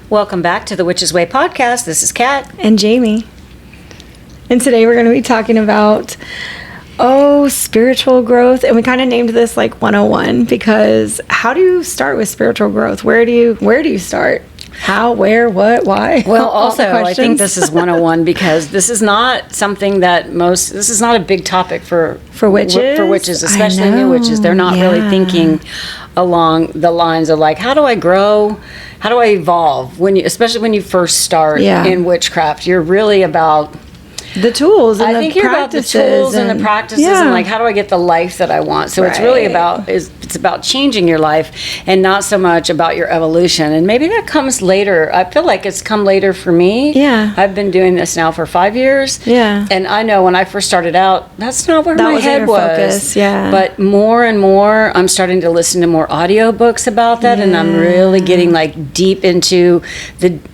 Welcome back to the Witch's Way podcast. This is Kat. And Jamie. And today we're going to be talking about, spiritual growth. And we kind of named this like 101 because how do you start with spiritual growth? Where do you start? How, where, what, why? Well, also, I think this is 101 because this is not something that this is not a big topic for witches. For witches, especially new witches. They're not really thinking along the lines of like, how do I grow? How do I evolve? Especially when you first start in witchcraft, you're really about the tools and I think you're about the tools and the practices and like how do I get the life that I want. So it's really it's about changing your life and not so much about your evolution. And maybe that comes later. I feel like it's come later for me. Yeah. I've been doing this now for 5 years. Yeah. And I know when I first started out, that's not where my head was. Focus. Yeah. But more and more I'm starting to listen to more audiobooks about that and I'm really getting like deep into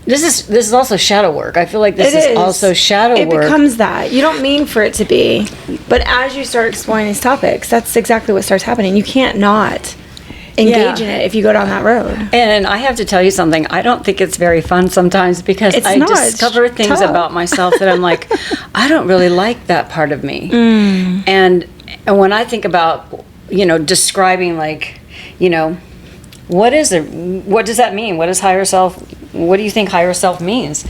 this is also shadow work. I feel like this is also shadow work. It becomes that. You don't mean for it to be, but as you start exploring these topics, that's exactly what starts happening. You can't not engage in it if you go down that road. And I have to tell you something, I don't think it's very fun sometimes because I discover things about myself that I'm like, I don't really like that part of me. And when I think about, describing like, what does that mean? What is higher self? What do you think higher self means?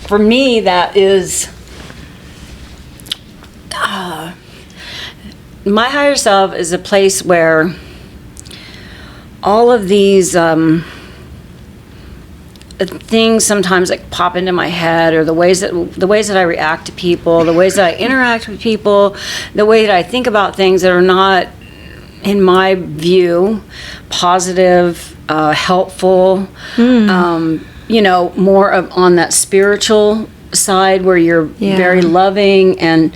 For me, that is my higher self is a place where all of these things sometimes like pop into my head, or the ways that I react to people, the ways that I interact with people, the way that I think about things that are not, in my view, positive, helpful, more on that spiritual side where you're very loving and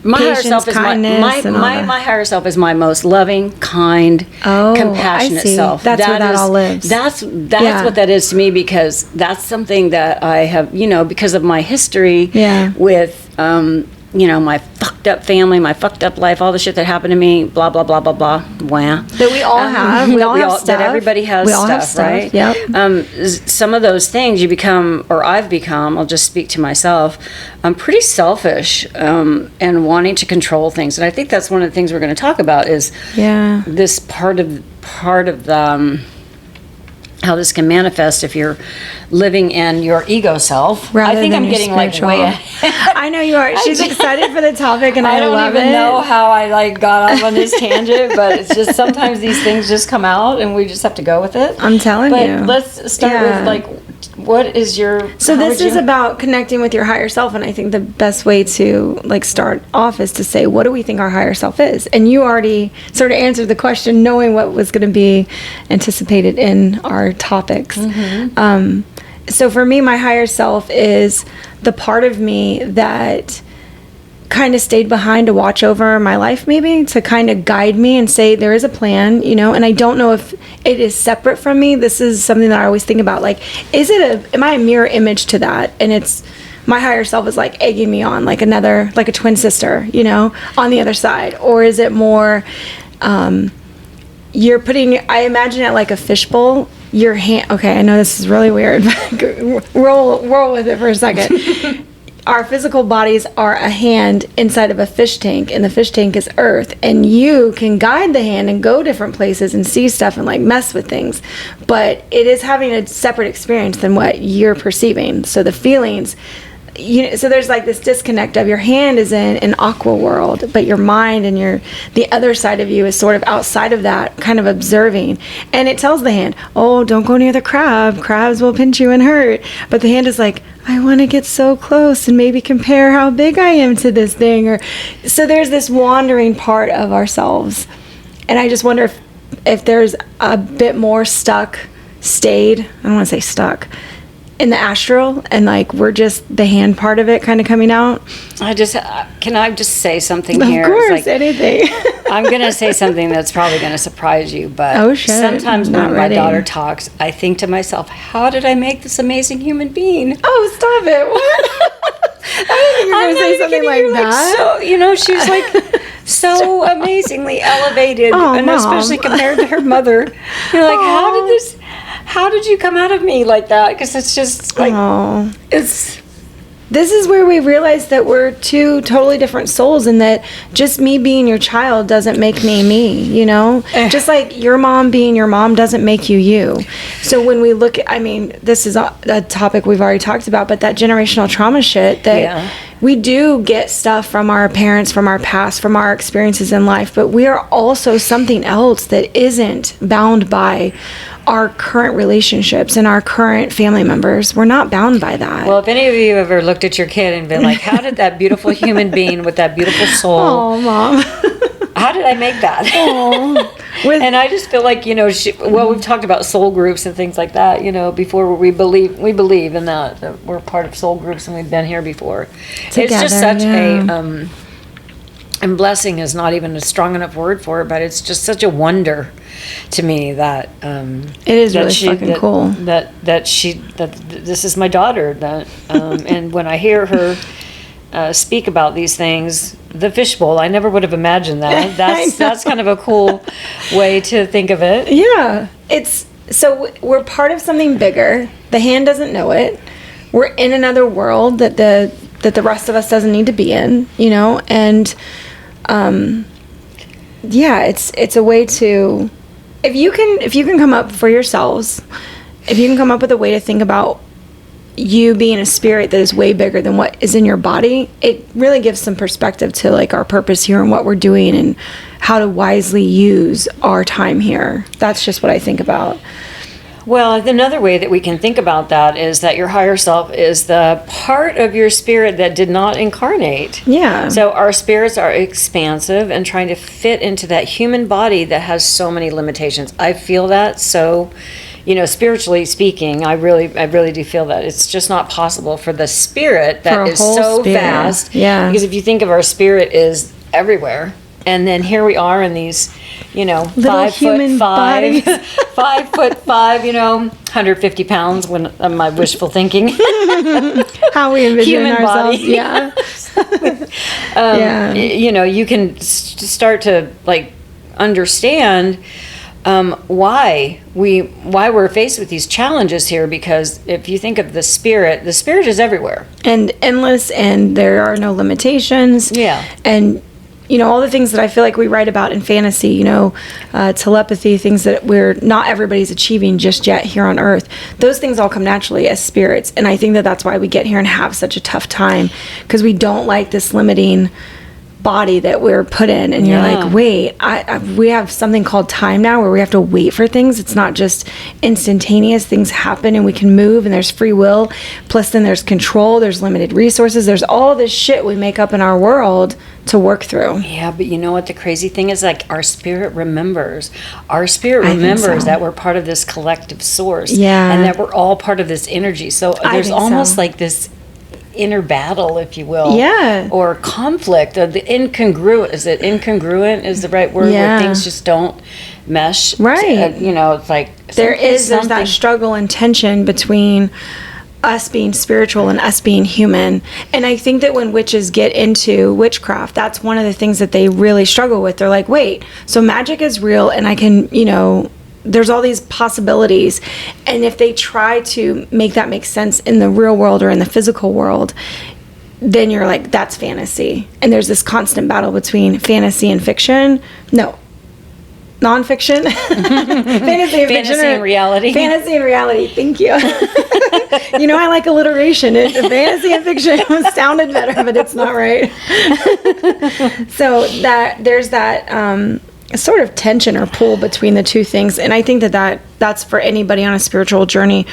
my higher self is my higher self is my most loving, kind, compassionate self. That's where that all lives. That's what that is to me, because that's something that I have, because of my history with my fucked up family, my fucked up life, all the shit that happened to me, blah, blah, blah, blah, blah, wah. That we all have. We all have stuff. That everybody has stuff, right? Yep. Some of those things you become, or I've become, I'll just speak to myself, I'm pretty selfish and wanting to control things. And I think that's one of the things we're going to talk about is this part of the how this can manifest if you're living in your ego self. Rather I think than I'm getting spiritual. Like way ahead. I know you are. She's excited for the topic, and I love it. I don't even know how I got off on this tangent, but it's just sometimes these things just come out, and we just have to go with it. I'm telling you. But let's start with like, what is your? So this is about connecting with your higher self, and I think the best way to like start off is to say, what do we think our higher self is? And you already sort of answered the question, knowing what was going to be anticipated in our topics. So for me, my higher self is the part of me that kind of stayed behind to watch over my life, maybe to kind of guide me and say there is a plan, and I don't know if it is separate from me. This is something that I always think about, like, am I a mirror image to that? And it's my higher self is like egging me on, like a twin sister, on the other side, or is it more you're putting, I imagine it like a fishbowl, your hand, okay, I know this is really weird, but roll with it for a second. Our physical bodies are a hand inside of a fish tank, and the fish tank is earth, and you can guide the hand and go different places and see stuff and like mess with things, but it is having a separate experience than what you're perceiving. So the feelings, so there's like this disconnect of your hand is in an aqua world, but your mind and the other side of you is sort of outside of that, kind of observing. And it tells the hand, oh, don't go near the crab. Crabs will pinch you and hurt. But the hand is like, I want to get so close and maybe compare how big I am to this thing. So there's this wandering part of ourselves. And I just wonder if there's a bit more stayed, I don't want to say stuck, in the astral, and like we're just the hand part of it kind of coming out. Can I just say something here? Of course, anything. I'm going to say something that's probably going to surprise you, but sometimes when my daughter talks, I think to myself, how did I make this amazing human being? Oh, stop it. What? I didn't think you were going to say something like that. Like, she's like so amazingly elevated, and especially compared to her mother. You're like, how did you come out of me like that? Because it's just like, this is where we realize that we're two totally different souls, and that just me being your child doesn't make me, you know? Just like your mom being your mom doesn't make you you. So when we look at, I mean, this is a topic we've already talked about, but that generational trauma shit, that we do get stuff from our parents, from our past, from our experiences in life, but we are also something else that isn't bound by our current relationships and our current family members. We're not bound by that. Well, if any of you ever looked at your kid and been like, how did that beautiful human being with that beautiful soul, oh, Mom, how did I make that? And I just feel like, you know, we've talked about soul groups and things like that, you know, before we believe in that we're part of soul groups and we've been here before. Together, it's just such a, and blessing is not even a strong enough word for it, but it's just such a wonder to me that it is really fucking cool that this is my daughter, that and when I hear her speak about these things, the fishbowl, I never would have imagined that. That's kind of a cool way to think of it. Yeah, it's so we're part of something bigger. The hand doesn't know it. We're in another world that the rest of us doesn't need to be in, you know, and it's a way to, if you can come up for yourselves, if you can come up with a way to think about you being a spirit that is way bigger than what is in your body, it really gives some perspective to like our purpose here and what we're doing and how to wisely use our time here. That's just what I think about. Well, another way that we can think about that is that your higher self is the part of your spirit that did not incarnate. Yeah. So our spirits are expansive and trying to fit into that human body that has so many limitations. I feel that. So, you know, spiritually speaking, I really do feel that it's just not possible for the spirit that is so vast. Yeah. Because if you think of our spirit is everywhere, and then here we are in these, you know, little 5'5", 5'5", you know, 150 pounds when my wishful thinking. How we envision human ourselves. Body. Yeah. You know, you can start to like understand why we're faced with these challenges here, because if you think of the spirit is everywhere and endless, and there are no limitations. Yeah. And you know, all the things that I feel like we write about in fantasy, you know, telepathy, things that not everybody's achieving just yet here on Earth. Those things all come naturally as spirits. And I think that that's why we get here and have such a tough time, because we don't like this limiting body that we're put in. And you're like, wait, we have something called time now where we have to wait for things. It's not just instantaneous. Things happen and we can move, and there's free will. Plus then there's control, there's limited resources, there's all this shit we make up in our world to work through. Yeah, but you know what the crazy thing is? Like, our spirit remembers. Our spirit remembers that we're part of this collective source. Yeah. And that we're all part of this energy. So there's almost like this inner battle, if you will. Yeah. Or conflict. Or the incongruent. Is it incongruent is the right word? Yeah. Where things just don't mesh. Right. You know, it's like there's that struggle and tension between us being spiritual and us being human. And I think that when witches get into witchcraft, that's one of the things that they really struggle with. They're like, wait, so magic is real, and I can, you know, there's all these possibilities. And if they try to make that make sense in the real world or in the physical world, then you're like, that's fantasy. And there's this constant battle between fantasy and fiction. No. Nonfiction. Fantasy and reality. Fantasy and reality. Thank you. You know, I like alliteration. Fantasy and fiction sounded better, but it's not right. So that there's that sort of tension or pull between the two things. And I think that's for anybody on a spiritual journey.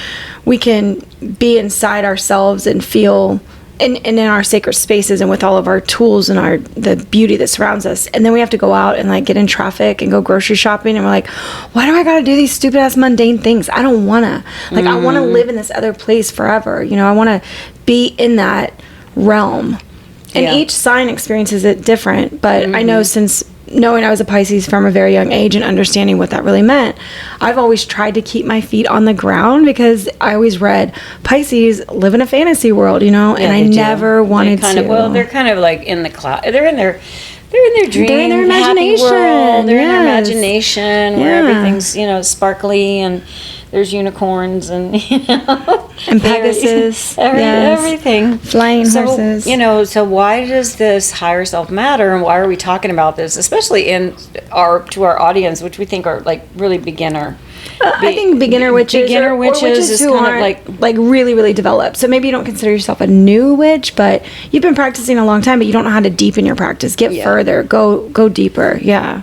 We can be inside ourselves and feel and in our sacred spaces and with all of our tools and the beauty that surrounds us. And then we have to go out and like get in traffic and go grocery shopping, and we're like, why do I gotta do these stupid ass mundane things? I don't wanna. Like, I wanna live in this other place forever. You know, I wanna be in that realm. And each sign experiences it different. But I know, since knowing I was a Pisces from a very young age and understanding what that really meant, I've always tried to keep my feet on the ground, because I always read Pisces live in a fantasy world, you know, and I never wanted to. Well, they're kind of like in the cloud. They're in their dream. They're in their imagination. They're in their imagination where everything's, you know, sparkly, and there's unicorns and, and Pegasus, everything. Flying horses. So why does this higher self matter, and why are we talking about this, especially to our audience, which we think are like really beginner? I think beginner witches is who aren't like really, really developed. So maybe you don't consider yourself a new witch, but you've been practicing a long time, but you don't know how to deepen your practice. Get further, go deeper. Yeah.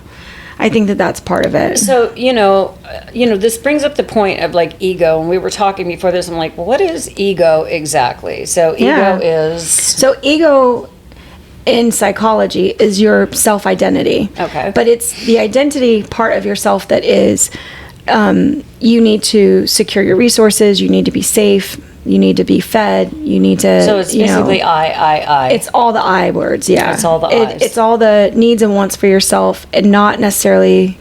I think that's part of it. So, this brings up the point of like ego. And we were talking before this. I'm like, well, what is ego exactly? So ego in psychology is your self-identity. Okay. But it's the identity part of yourself that is, you need to secure your resources. You need to be safe. You need to be fed. You need to. So it's basically I. It's all the I words. Yeah. It's all the I's. It's all the needs and wants for yourself, and not necessarily.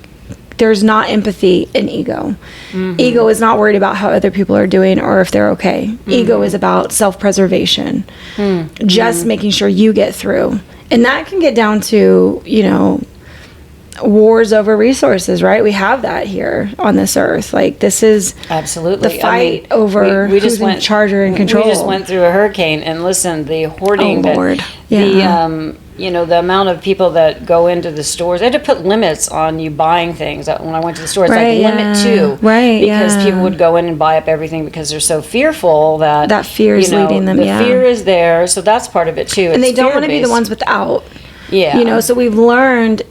There's not empathy in ego. Mm-hmm. Ego is not worried about how other people are doing or if they're okay. Mm-hmm. Ego is about self-preservation, just making sure you get through, and that can get down to wars over resources, right? We have that here on this earth. Like, this is absolutely the fight over we just who's in charge or in control. We just went through a hurricane, and listen, the hoarding, the amount of people that go into the stores. They had to put limits on you buying things. When I went to the store, it's limit 2, right? Because people would go in and buy up everything because they're so fearful that fear is leading them. The fear is there, so that's part of it too. And they don't want to be the ones without. Yeah, so we've learned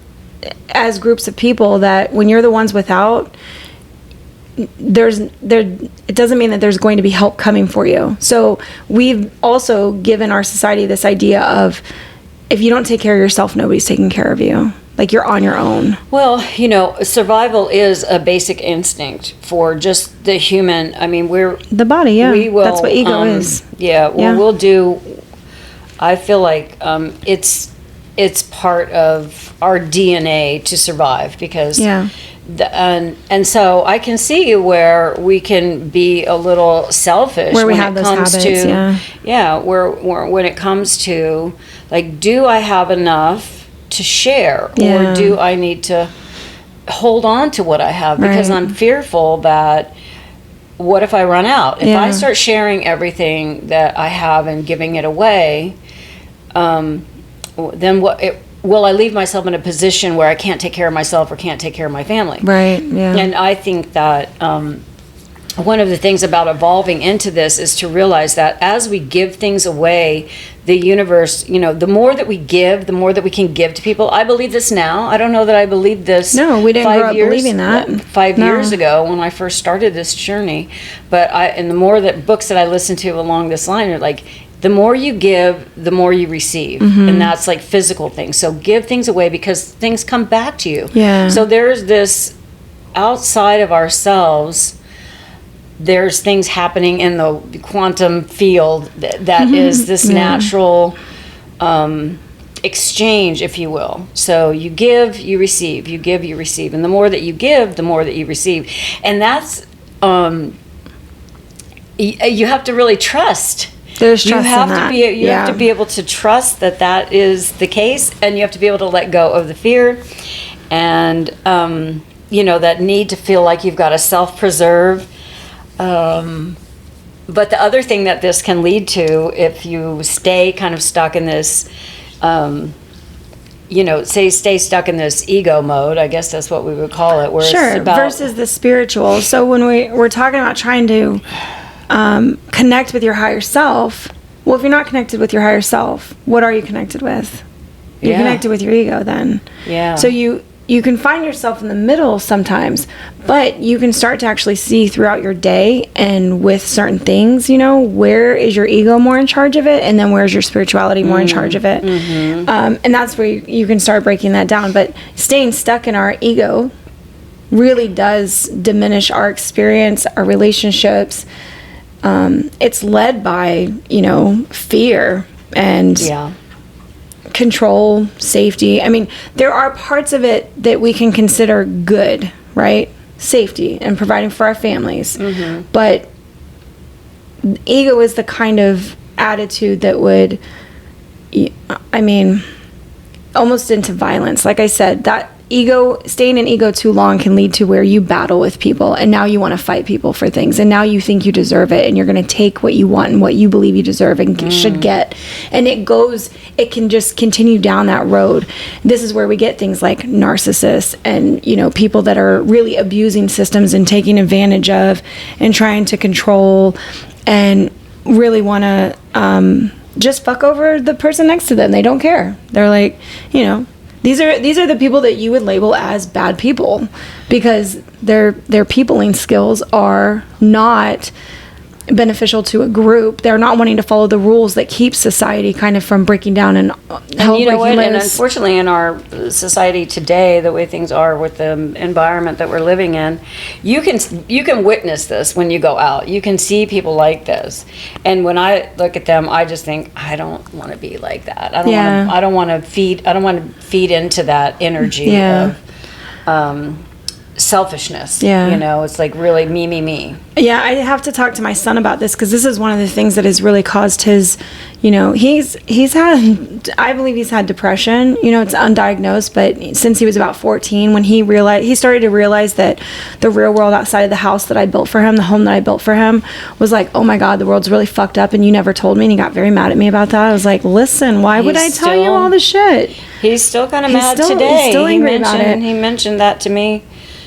as groups of people that when you're the ones without, it doesn't mean that there's going to be help coming for you. So we've also given our society this idea of, if you don't take care of yourself, nobody's taking care of you. Like, you're on your own. Well, survival is a basic instinct for just the human. I mean, we're the body. Yeah, we will, that's what ego is. Yeah, we'll do. I feel like it's part of our DNA to survive, because and so I can see where we can be a little selfish where we have those habits, where when it comes to, like, do I have enough to share, or do I need to hold on to what I have because I'm fearful that what if I run out? If I start sharing everything that I have and giving it away, then will I leave myself in a position where I can't take care of myself or can't take care of my family? Right, yeah. And I think that one of the things about evolving into this is to realize that as we give things away, the universe, the more that we give, the more that we can give to people. I believe this now. I don't know that I believed this. No, we didn't grow up believing that. 5 years ago when I first started this journey. And the more that books that I listened to along this line are like, the more you give, the more you receive. Mm-hmm. And that's like physical things. So give things away because things come back to you. Yeah. So there's this outside of ourselves, there's things happening in the quantum field that is this natural exchange, if you will. So you give, you receive. You give, you receive. And the more that you give, the more that you receive. And that's, you have to really trust. There's trust in that. You have to be able to trust that is the case, and you have to be able to let go of the fear and that need to feel like you've got to self-preserve. But the other thing that this can lead to, if you stay kind of stuck in this stay stuck in this ego mode, I guess that's what we would call it, where it's about versus the spiritual. So when we're talking about trying to connect with your higher self, well, if you're not connected with your higher self, what are you connected with? You're connected with your ego then. Yeah. So you can find yourself in the middle sometimes, but you can start to actually see throughout your day and with certain things, where is your ego more in charge of it, and then where's your spirituality more in charge of it. Mm-hmm. And that's where you can start breaking that down. But staying stuck in our ego really does diminish our experience, our relationships. It's led by, fear and control, safety. I mean, there are parts of it that we can consider good, right? Safety and providing for our families. Mm-hmm. But ego is the kind of attitude that would, almost into violence. Like I said, that staying in ego too long can lead to where you battle with people, and now you want to fight people for things, and now you think you deserve it, and you're going to take what you want and what you believe you deserve and should get, and it can just continue down that road. This is where we get things like narcissists and, you know, people that are really abusing systems and taking advantage of and trying to control and really want to just fuck over the person next to them. They don't care. They're like, you know, these are the people that you would label as bad people because their peopling skills are not beneficial to a group. They're not wanting to follow the rules that keep society kind of from breaking down and you know what? And unfortunately, in our society today, the way things are with the environment that we're living in, you can witness this when you go out. You can see people like this, and when I look at them, I just think I don't want to be like that. I don't want to feed into that energy of selfishness. You know, it's like really me. Yeah, I have to talk to my son about this because this is one of the things that has really caused his, you know, I believe he's had depression. You know, it's undiagnosed, but since he was about 14, when he started to realize that the real world outside of the house that I built for him, the home that I built for him, was like, oh my God, the world's really fucked up and you never told me, and he got very mad at me about that. I was like, listen, why would I tell you all the shit? He's still kind of mad today. He's still angry about it. He mentioned that to me.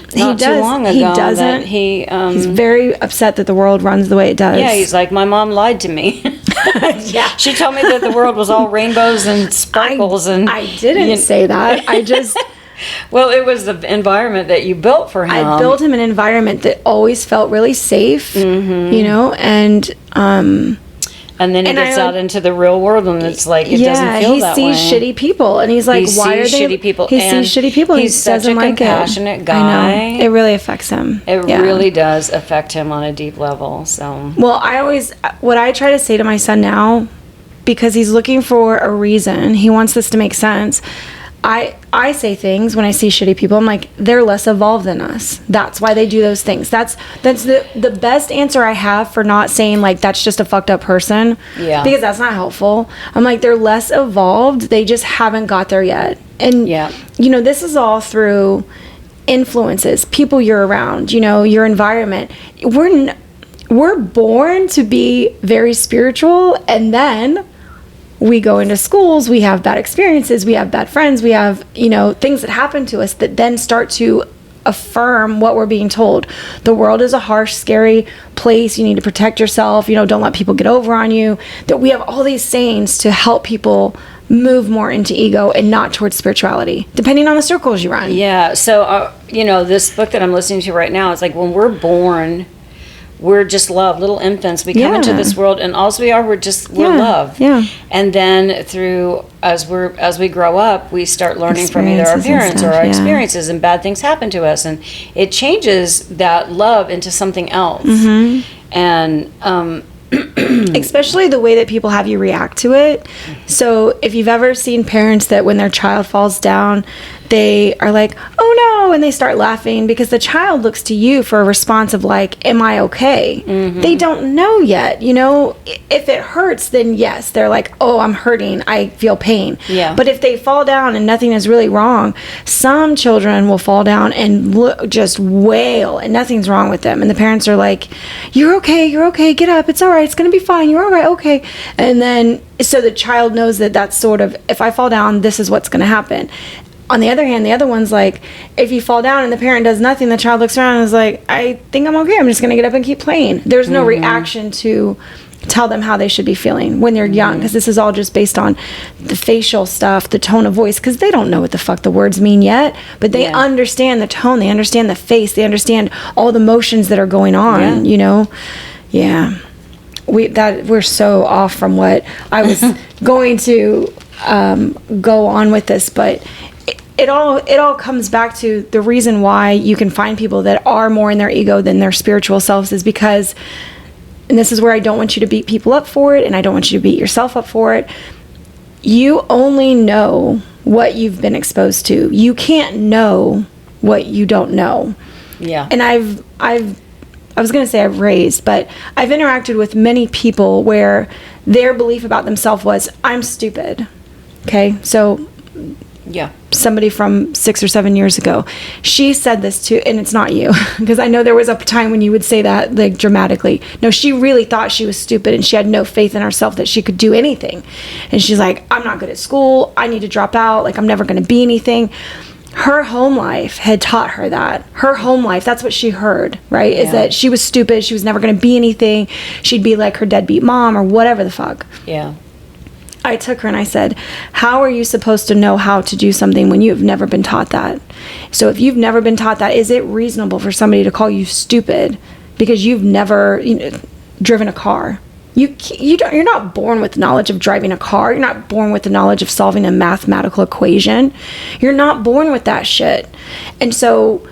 Too long ago. He doesn't. He's very upset that the world runs the way it does. Yeah, he's like, my mom lied to me. Yeah, she told me that the world was all rainbows and sparkles, and I didn't say that. I just. Well, it was the environment that you built for him. I built him an environment that always felt really safe, you know, and then he gets out into the real world, and it's like it doesn't feel that way. He sees shitty people, and he's like, "Why are they?" Shitty people. He sees shitty people. And he's such a compassionate guy. I know. It really affects him. It really does affect him on a deep level. So, well, what I try to say to my son now, because he's looking for a reason, he wants this to make sense. I say things when I see shitty people. I'm like, they're less evolved than us. That's why they do those things. That's the best answer I have for not saying like that's just a fucked up person. Yeah. Because that's not helpful. I'm like, they're less evolved. They just haven't got there yet. And you know, this is all through influences, people you're around, you know, your environment. We're born to be very spiritual, and then we go into schools, we have bad experiences, we have bad friends, we have, you know, things that happen to us that then start to affirm what we're being told. The world is a harsh, scary place. You need to protect yourself. You know, don't let people get over on you. That we have all these sayings to help people move more into ego and not towards spirituality, depending on the circles you run. Yeah. So, you know, this book that I'm listening to right now, it's like when we're born, we're just love, little infants. We come into this world, and all we are, we're love. Yeah. And then as we grow up, we start learning from either our parents or our experiences, and bad things happen to us, and it changes that love into something else. Mm-hmm. And especially the way that people have you react to it. So if you've ever seen parents that when their child falls down, they are like, oh no, and they start laughing because the child looks to you for a response of like, am I okay? Mm-hmm. They don't know yet, you know. If it hurts, then yes, they're like, oh, I'm hurting, I feel pain. Yeah. But if they fall down and nothing is really wrong, some children will fall down and just wail and nothing's wrong with them, and the parents are like, you're okay, get up, it's all right, it's gonna be fine, you're all right, okay. And then so the child knows that that's sort of, if I fall down, this is what's gonna happen. On the other hand, the other one's like, if you fall down and the parent does nothing, the child looks around and is like, I think I'm okay, I'm just going to get up and keep playing. There's no reaction to tell them how they should be feeling when they're young, because this is all just based on the facial stuff, the tone of voice, because they don't know what the fuck the words mean yet, but they understand the tone, they understand the face, they understand all the motions that are going on, you know? Yeah. We're so off from what I was going to go on with this, but it all comes back to the reason why you can find people that are more in their ego than their spiritual selves is because, and this is where I don't want you to beat people up for it, and I don't want you to beat yourself up for it. You only know what you've been exposed to. You can't know what you don't know. Yeah. And I was going to say I've raised, but I've interacted with many people where their belief about themselves was, I'm stupid. Okay, so Yeah. Somebody from 6 or 7 years ago. She said this too, and it's not you, because I know there was a time when you would say that, like, dramatically. No, she really thought she was stupid, and she had no faith in herself that she could do anything. And she's like, I'm not good at school. I need to drop out. Like, I'm never going to be anything. Her home life had taught her that. Her home life, that's what she heard, right? Yeah. Is that she was stupid. She was never going to be anything. She'd be like her deadbeat mom or whatever the fuck. Yeah. I took her and I said, how are you supposed to know how to do something when you've never been taught that? So if you've never been taught that, is it reasonable for somebody to call you stupid because you've never driven a car? You're not born with knowledge of driving a car. You're not born with the knowledge of solving a mathematical equation. You're not born with that shit. And so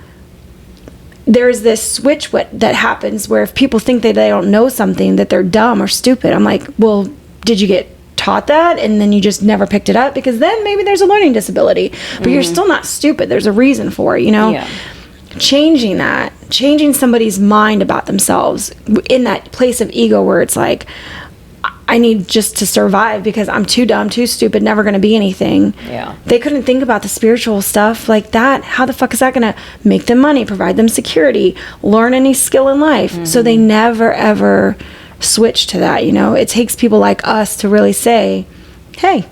there's this switch that happens where if people think that they don't know something, that they're dumb or stupid. I'm like, well, did you get taught that and then you just never picked it up? Because then maybe there's a learning disability, but you're still not stupid. There's a reason for it, Yeah. Changing somebody's mind about themselves in that place of ego where it's like, I need just to survive because I'm too dumb, too stupid, never going to be anything. Yeah. They couldn't think about the spiritual stuff like that. How the fuck is that going to make them money, provide them security, learn any skill in life? So they never, ever switch to that. It takes people like us to really say, hey,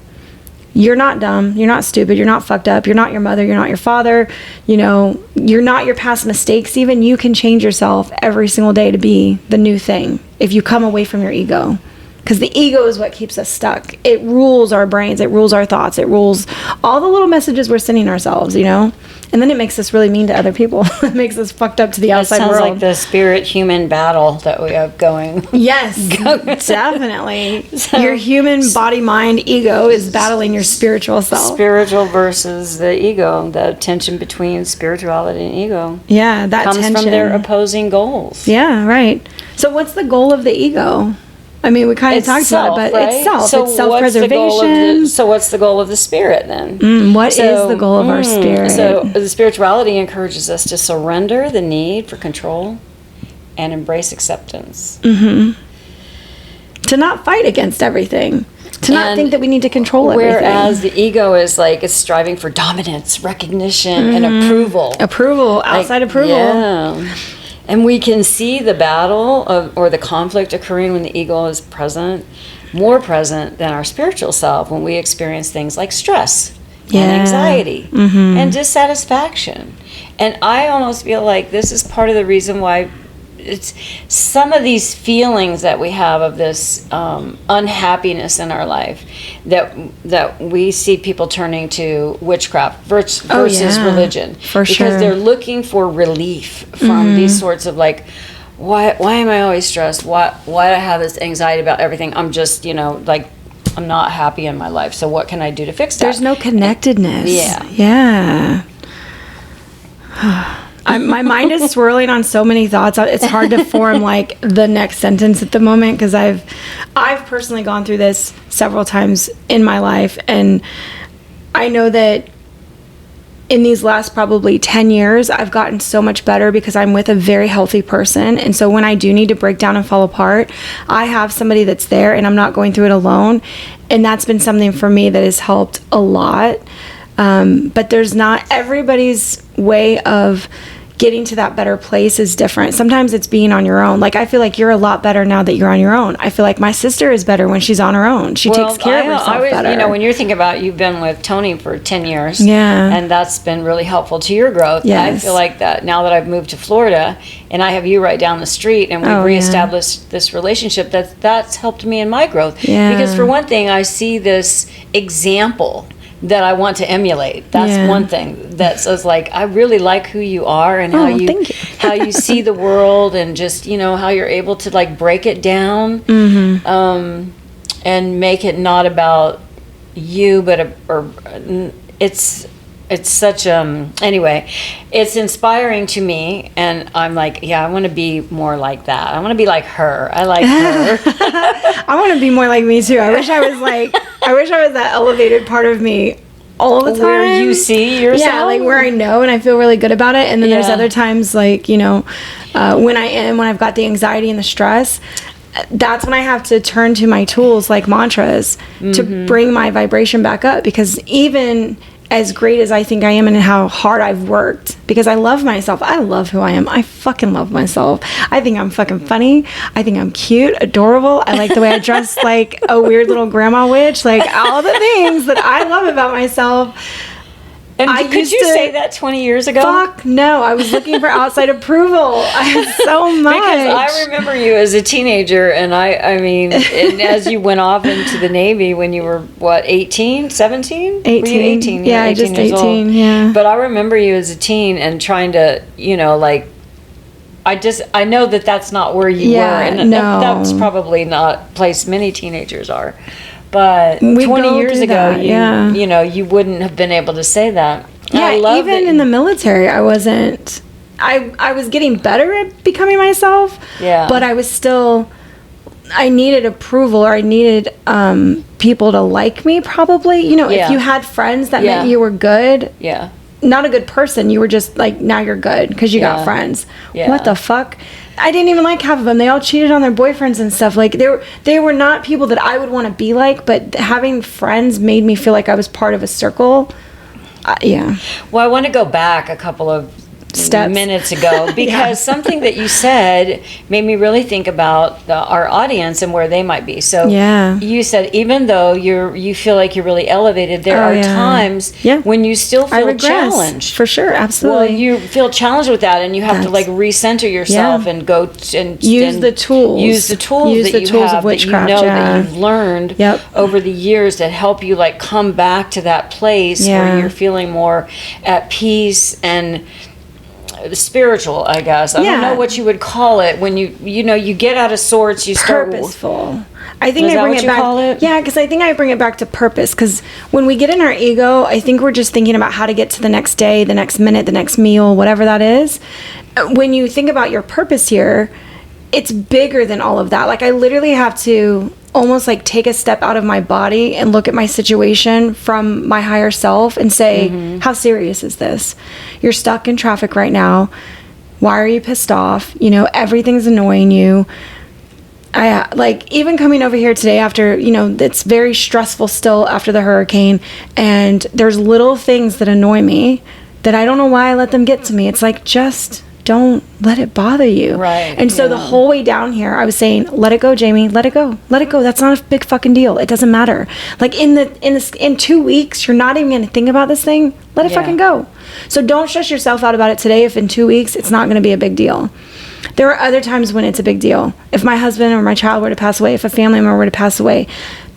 you're not dumb, you're not stupid, you're not fucked up, you're not your mother, you're not your father, you're not your past mistakes. Even you can change yourself every single day to be the new thing if you come away from your ego. Because the ego is what keeps us stuck. It rules our brains, it rules our thoughts, it rules all the little messages we're sending ourselves, And then it makes us really mean to other people. It makes us fucked up to the outside world. It sounds like the spirit-human battle that we have going. Yes, definitely. So, your human body-mind ego is battling your spiritual self. Spiritual versus the ego, the tension between spirituality and ego. Yeah, that comes tension. From their opposing goals. Yeah, right. So what's the goal of the ego? I mean, we kind of talked about it, but right? It's self. So it's self-preservation. So what's the goal of the spirit then? What is the goal of our spirit? So the spirituality encourages us to surrender the need for control and embrace acceptance. To not fight against everything. To not think that we need to control everything. Whereas the ego is like, it's striving for dominance, recognition, and approval. Outside approval. Yeah. And we can see the battle or the conflict occurring when the ego is more present than our spiritual self when we experience things like stress and anxiety and dissatisfaction. And I almost feel like this is part of the reason why it's some of these feelings that we have of this unhappiness in our life that we see people turning to witchcraft versus religion. For sure. Because they're looking for relief from these sorts of like, why am I always stressed? Why do I have this anxiety about everything? I'm just, like, I'm not happy in my life. So what can I do to fix that? There's no connectedness. Yeah. My mind is swirling on so many thoughts. It's hard to form like the next sentence at the moment because I've personally gone through this several times in my life, and I know that in these last probably 10 years I've gotten so much better because I'm with a very healthy person. And so when I do need to break down and fall apart, I have somebody that's there and I'm not going through it alone. And that's been something for me that has helped a lot. But there's not, everybody's way of getting to that better place is different. Sometimes it's being on your own. Like, I feel like you're a lot better now that you're on your own. I feel like my sister is better when she's on her own. She takes care of herself better. When you're thinking about, you've been with Tony for 10 years. Yeah. And that's been really helpful to your growth. Yes. I feel like that now that I've moved to Florida and I have you right down the street and we've reestablished this relationship, that's helped me in my growth. Yeah. Because for one thing, I see this example that I want to emulate. That's one thing that says, like, I really like who you are and how you see the world, and just, how you're able to like break it down and make it not about you, but it's such anyway, it's inspiring to me, and I'm like, I want to be more like that. I want to be like her. I like her. I want to be more like me too. I wish I was that elevated part of me all the time. Where you see yourself? Yeah, like where I know and I feel really good about it. And then there's other times like, when I've got the anxiety and the stress, that's when I have to turn to my tools like mantras to bring my vibration back up, because even as great as I think I am and how hard I've worked, because I love myself. I love who I am. I fucking love myself. I think I'm fucking funny. I think I'm cute, adorable. I like the way I dress like a weird little grandma witch. Like all the things that I love about myself. And could you say that 20 years ago? Fuck no. I was looking for outside approval. I had so much. Because I remember you as a teenager, and I mean, and as you went off into the Navy when you were, what, 18, 17? 18. Were you 18? Yeah, 18 just years 18, old. yeah. But I remember you as a teen and trying to, you know, like, I know that that's not where you were. And no. that's probably not a place many teenagers are. But we 20 years ago, that, you know, you wouldn't have been able to say that. Yeah, even in the military, I wasn't. I was getting better at becoming myself. Yeah. But I was still. I needed approval, or I needed people to like me. Probably, you know, if you had friends, that meant you were good. Yeah. Not a good person. You were just like, now you're good because you got friends. Yeah. What the fuck? I didn't even like half of them. They all cheated on their boyfriends and stuff. Like they were not people that I would want to be like. But having friends made me feel like I was part of a circle. Yeah. Well, I want to go back a couple of minutes ago because something that you said made me really think about our audience and where they might be. So you said even though you feel like you're really elevated, there are times when you still feel challenged. For sure, absolutely. Well, you feel challenged with that, and you have to like recenter yourself and go and use the tools. Use the tools that you have, of witchcraft, that you know that you've learned over the years that help you like come back to that place where you're feeling more at peace and spiritual, I guess. I don't know what you would call it when you know you get out of sorts. You start purposeful. I think I bring it back. Yeah, because I think I bring it back to purpose. Because when we get in our ego, I think we're just thinking about how to get to the next day, the next minute, the next meal, whatever that is. When you think about your purpose here, it's bigger than all of that. Like I literally have to almost like take a step out of my body and look at my situation from my higher self and say, how serious is this? You're stuck in traffic right now. Why are you pissed off? You know, everything's annoying you. I like even coming over here today after, you know, it's very stressful still after the hurricane, and there's little things that annoy me that I don't know why I let them get to me. It's like, just don't let it bother you. Right. And so the whole way down here, I was saying, let it go, Jamie. Let it go. Let it go. That's not a big fucking deal. It doesn't matter. Like in 2 weeks, you're not even going to think about this thing. Let it fucking go. So don't stress yourself out about it today if in 2 weeks it's not going to be a big deal. There are other times when it's a big deal. If my husband or my child were to pass away, if a family member were to pass away,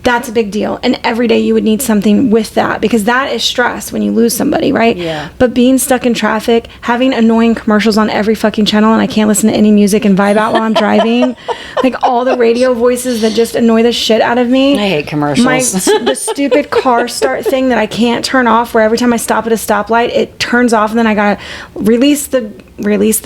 that's a big deal. And every day you would need something with that, because that is stress when you lose somebody, right? Yeah. But being stuck in traffic, having annoying commercials on every fucking channel, and I can't listen to any music and vibe out while I'm driving, like all the radio voices that just annoy the shit out of me. I hate commercials. The stupid car start thing that I can't turn off, where every time I stop at a stoplight, it turns off, and then I gotta release the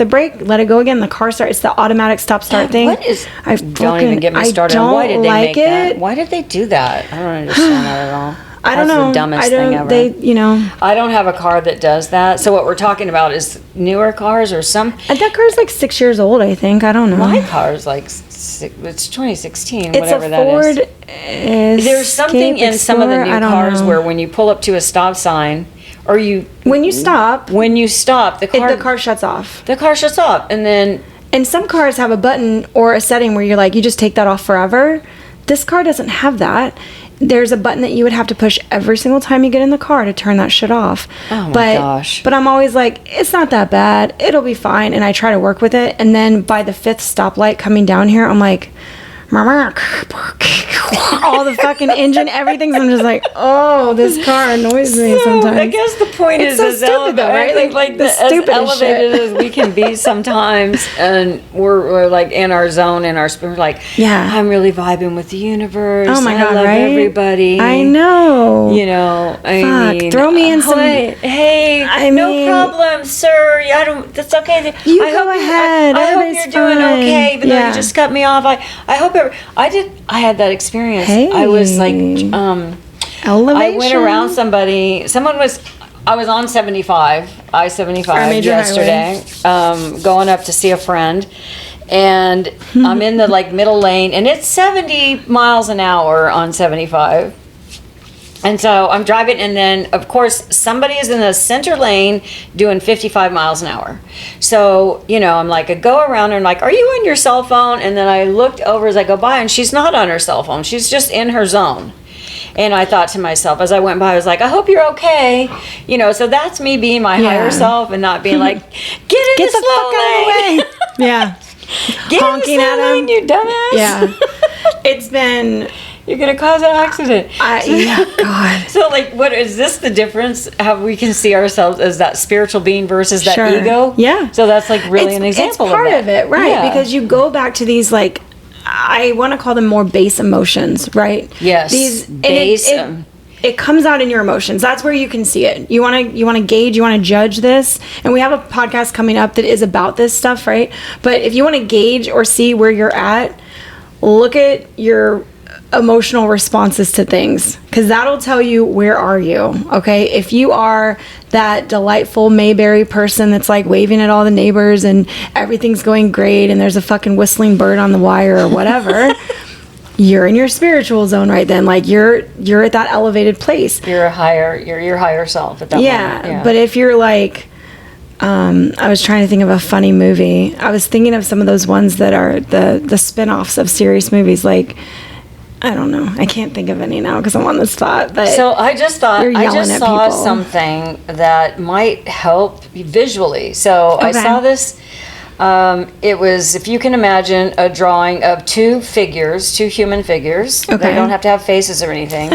brake, let it go again. The car start. It's the automatic stop start thing. What is? Don't even get me started. Why did they make that? Why did they do that? I don't understand that at all. I don't know. That's the dumbest thing ever. I don't have a car that does that. So what we're talking about is newer cars or some. And that car's like 6 years old, I think. I don't know. My car's like it's 2016. It's whatever a that Ford is. There's something in some of the new cars where when you pull up to a stop sign. Or when you stop, the car shuts off. The car shuts off, and some cars have a button or a setting where you're like, you just take that off forever. This car doesn't have that. There's a button that you would have to push every single time you get in the car to turn that shit off. Oh my gosh! But I'm always like, it's not that bad. It'll be fine, and I try to work with it. And then by the 5th stoplight coming down here, I'm like, all the fucking engine, everything. I'm just like, oh, this car annoys me sometimes. I guess the point is, so stupid though, right? Like as elevated as we can be sometimes, and we're like in our zone, in our spirit, like, I'm really vibing with the universe. Oh my God, I love everybody. I know. You know, I mean, throw me in some. Hey, no problem, sir. I don't. That's okay. You go ahead. I hope you're doing okay, even though you just cut me off. I hope. I had that experience. Hey. I was like, Elevation. I went around somebody. I was on 75, I-75 yesterday, going up to see a friend, and I'm in the like middle lane, and it's 70 miles an hour on 75. And so I'm driving, and then, of course, somebody is in the center lane doing 55 miles an hour. So, I'm like, I go around and I'm like, are you on your cell phone? And then I looked over as I go by, and she's not on her cell phone. She's just in her zone. And I thought to myself, as I went by, I was like, I hope you're okay. So that's me being my higher self and not being like, get the fuck out of the way. Yeah. Get honking in the slow lane, you dumbass. Yeah. It's been... You're going to cause an accident. God. So, what is this the difference? How we can see ourselves as that spiritual being versus that ego? Yeah. So that's really an example of that. It's part of it, right? Yeah. Because you go back to these, I want to call them more base emotions, right? Yes. These base. It comes out in your emotions. That's where you can see it. You want to gauge, you want to judge this. And we have a podcast coming up that is about this stuff, right? But if you want to gauge or see where you're at, look at your emotional responses to things, because that'll tell you where are you. Okay, if you are that delightful Mayberry person that's waving at all the neighbors and everything's going great and there's a fucking whistling bird on the wire or whatever, you're in your spiritual zone right then. You're at that elevated place. You're your higher self at that moment. Yeah. But if you're I was trying to think of a funny movie. I was thinking of some of those ones that are the spin-offs of serious movies, I don't know. I can't think of any now because I'm on the spot. But so I just saw people. something that might help visually. So I saw this. It was, if you can imagine, a drawing of two human figures. Okay. They don't have to have faces or anything.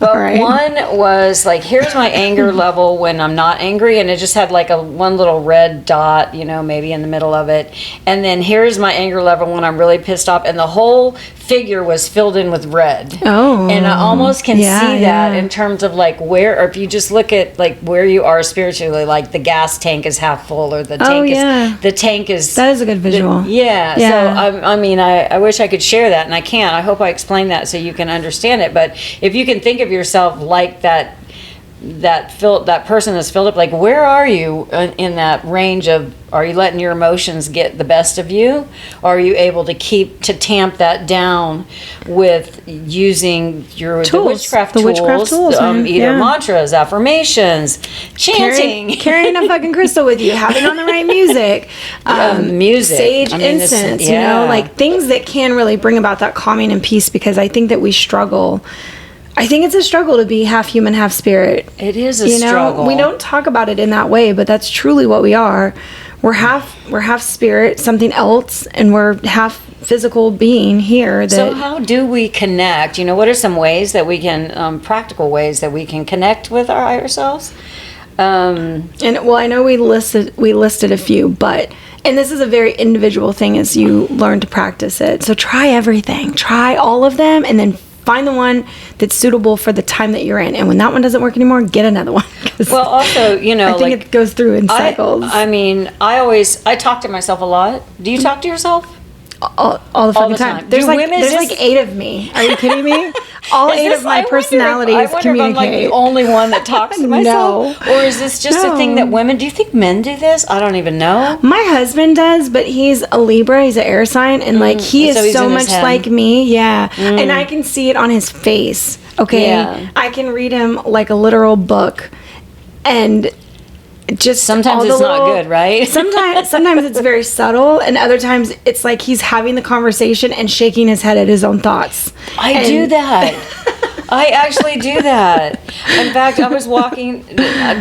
But one was here's my anger level when I'm not angry, and it just had one little red dot, maybe in the middle of it. And then here's my anger level when I'm really pissed off, and the whole figure was filled in with red. Oh. And I almost can see that in terms of where, or if you just look at where you are spiritually, the gas tank is half full, or the tank is that is a good visual. So I wish I could share that, and I can't. I hope I explained that so you can understand it. But if you can think of yourself like that person that's filled up, where are you in that range of, are you letting your emotions get the best of you, or are you able to tamp that down with using the witchcraft tools, either mantras, affirmations, chanting, carrying a fucking crystal with you, having on the right music, sage incense, things that can really bring about that calming and peace, because I think that we struggle. I think it's a struggle to be half human, half spirit. It is a struggle. We don't talk about it in that way, but that's truly what we are. We're half spirit, something else, and we're half physical being here. So how do we connect? What are some ways that we can, practical ways that we can connect with our higher selves? I know we listed a few, and this is a very individual thing as you learn to practice it. So try everything. Try all of them, and then find the one that's suitable for the time that you're in. And when that one doesn't work anymore, get another one. Well, also, I think it goes through in cycles. I talk to myself a lot. Do you talk to yourself? All the fucking time. There's 8 of me. Are you kidding me? All 8 of my personalities communicate. If I'm the only one that talks to myself. No. Or is this just a thing that women, do you think men do this? I don't even know. My husband does, but he's a Libra, he's an air sign, and he is so much like me. Yeah. And I can see it on his face. Okay. Yeah. I can read him like a literal book. And just sometimes it's not good, right? sometimes it's very subtle, and other times it's like he's having the conversation and shaking his head at his own thoughts. I do that. I actually do that. In fact, I was walking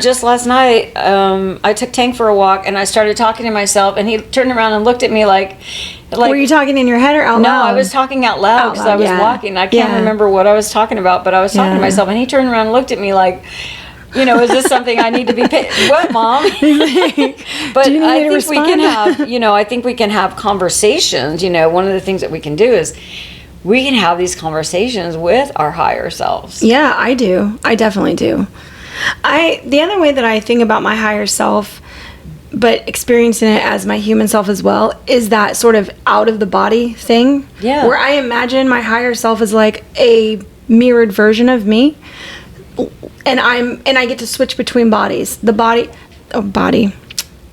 just last night. I took Tank for a walk, and I started talking to myself, and he turned around and looked at me like. Were you talking in your head or out loud? No, I was talking out loud because I was walking. I can't remember what I was talking about, but I was talking to myself, and he turned around and looked at me like. Is this something I need to be what, Mom? But I think we can have, I think we can have conversations. One of the things that we can do is we can have these conversations with our higher selves. Yeah, I do. I definitely do. The other way that I think about my higher self, but experiencing it as my human self as well, is that sort of out of the body thing. Yeah. Where I imagine my higher self is like a mirrored version of me. And I get to switch between bodies. The body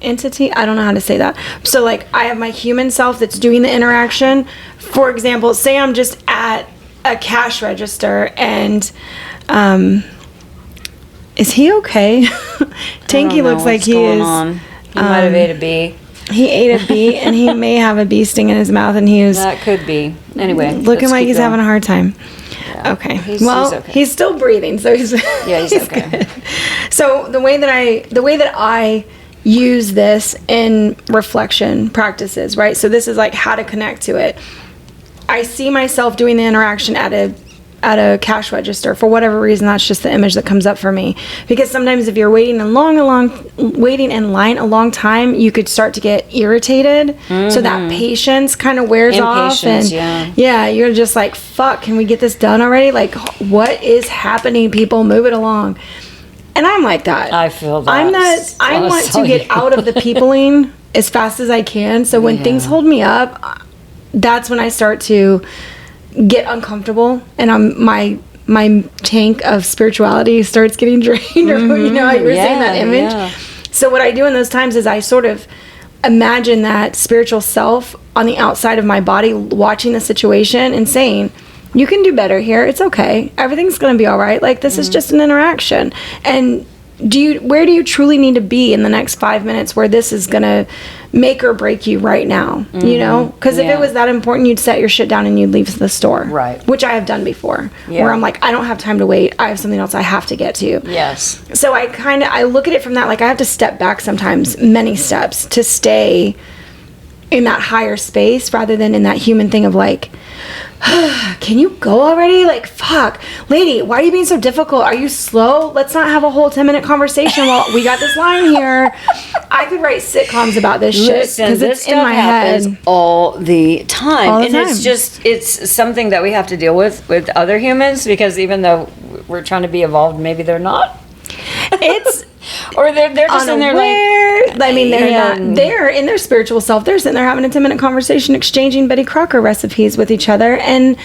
entity. I don't know how to say that. So I have my human self that's doing the interaction. For example, say I'm just at a cash register and Is he okay? Tanky looks like he is. He might have ate a bee. He ate a bee, and he may have a bee sting in his mouth, and he was... That could be. Anyway, looking like he's having a hard time. Yeah. Okay. He's okay. He's still breathing, so he's... Yeah, he's okay. Good. So the way that I use this in reflection practices, right? So this is like how to connect to it. I see myself doing the interaction at a cash register. For whatever reason, that's just the image that comes up for me. Because sometimes if you're waiting in line a long time, you could start to get irritated. So that patience kind of wears off. And yeah, you're just like, fuck, can we get this done already? Like, what is happening, people? Move it along. And I'm like that. I feel that. I want to get out of the peopling as fast as I can. So when things hold me up, that's when I start to get uncomfortable, and my tank of spirituality starts getting drained. Or you know how you were saying that image. Yeah. So what I do in those times is I sort of imagine that spiritual self on the outside of my body, watching the situation and saying, you can do better here. It's okay. Everything's going to be all right. Like, this is just an interaction. And where do you truly need to be in the next 5 minutes where this is going to make or break you right now? You know? Because if it was that important, you'd set your shit down and you'd leave the store. Right. Which I have done before. Yeah. Where I'm like, I don't have time to wait. I have something else I have to get to. Yes. So I look at it from that, like, I have to step back sometimes, many steps, to stay in that higher space rather than in that human thing of like, can you go already? Like, fuck, lady, why are you being so difficult? Are you slow? Let's not have a whole 10-minute conversation while we got this line here. I could write sitcoms about this shit because it's in my head all the time. It's something that we have to deal with other humans, because even though we're trying to be evolved, maybe they're not. It's or they're just in there like, I mean, they're not. They're in their spiritual self. They're sitting there having a 10-minute conversation, exchanging Betty Crocker recipes with each other, and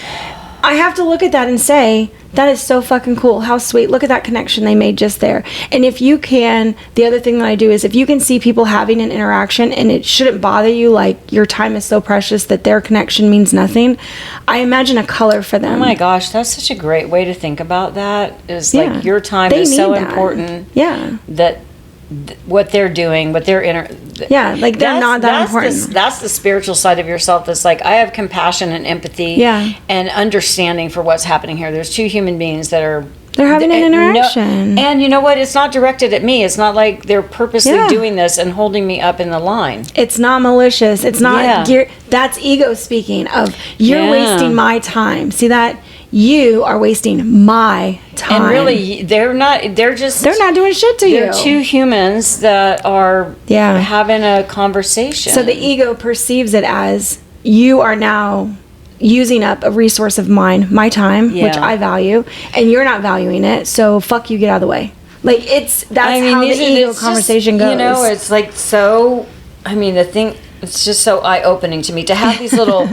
I have to look at that and say, that is so fucking cool. How sweet. Look at that connection they made just there. And if you can, the other thing that I do is if you can see people having an interaction and it shouldn't bother you, like your time is so precious that their connection means nothing, I imagine a color for them. Oh my gosh, that's such a great way to think about that. Is like your time is so important. Yeah. That what they're doing, what they're like they're not that important. That's the spiritual side of yourself. That's like, I have compassion and empathy and understanding for what's happening here. There's two human beings that they're having an interaction. And you know what? It's not directed at me. It's not like they're purposely doing this and holding me up in the line. It's not malicious. It's not that's ego speaking of you're wasting my time. See that? You are wasting my time. And really, they're not doing shit to you. They're two humans that are having a conversation. So the ego perceives it as you are now using up a resource of mine, my time, which I value, and you're not valuing it, so fuck you, get out of the way. Like, that's how the ego conversation goes. You know, it's like it's just so eye-opening to me to have these little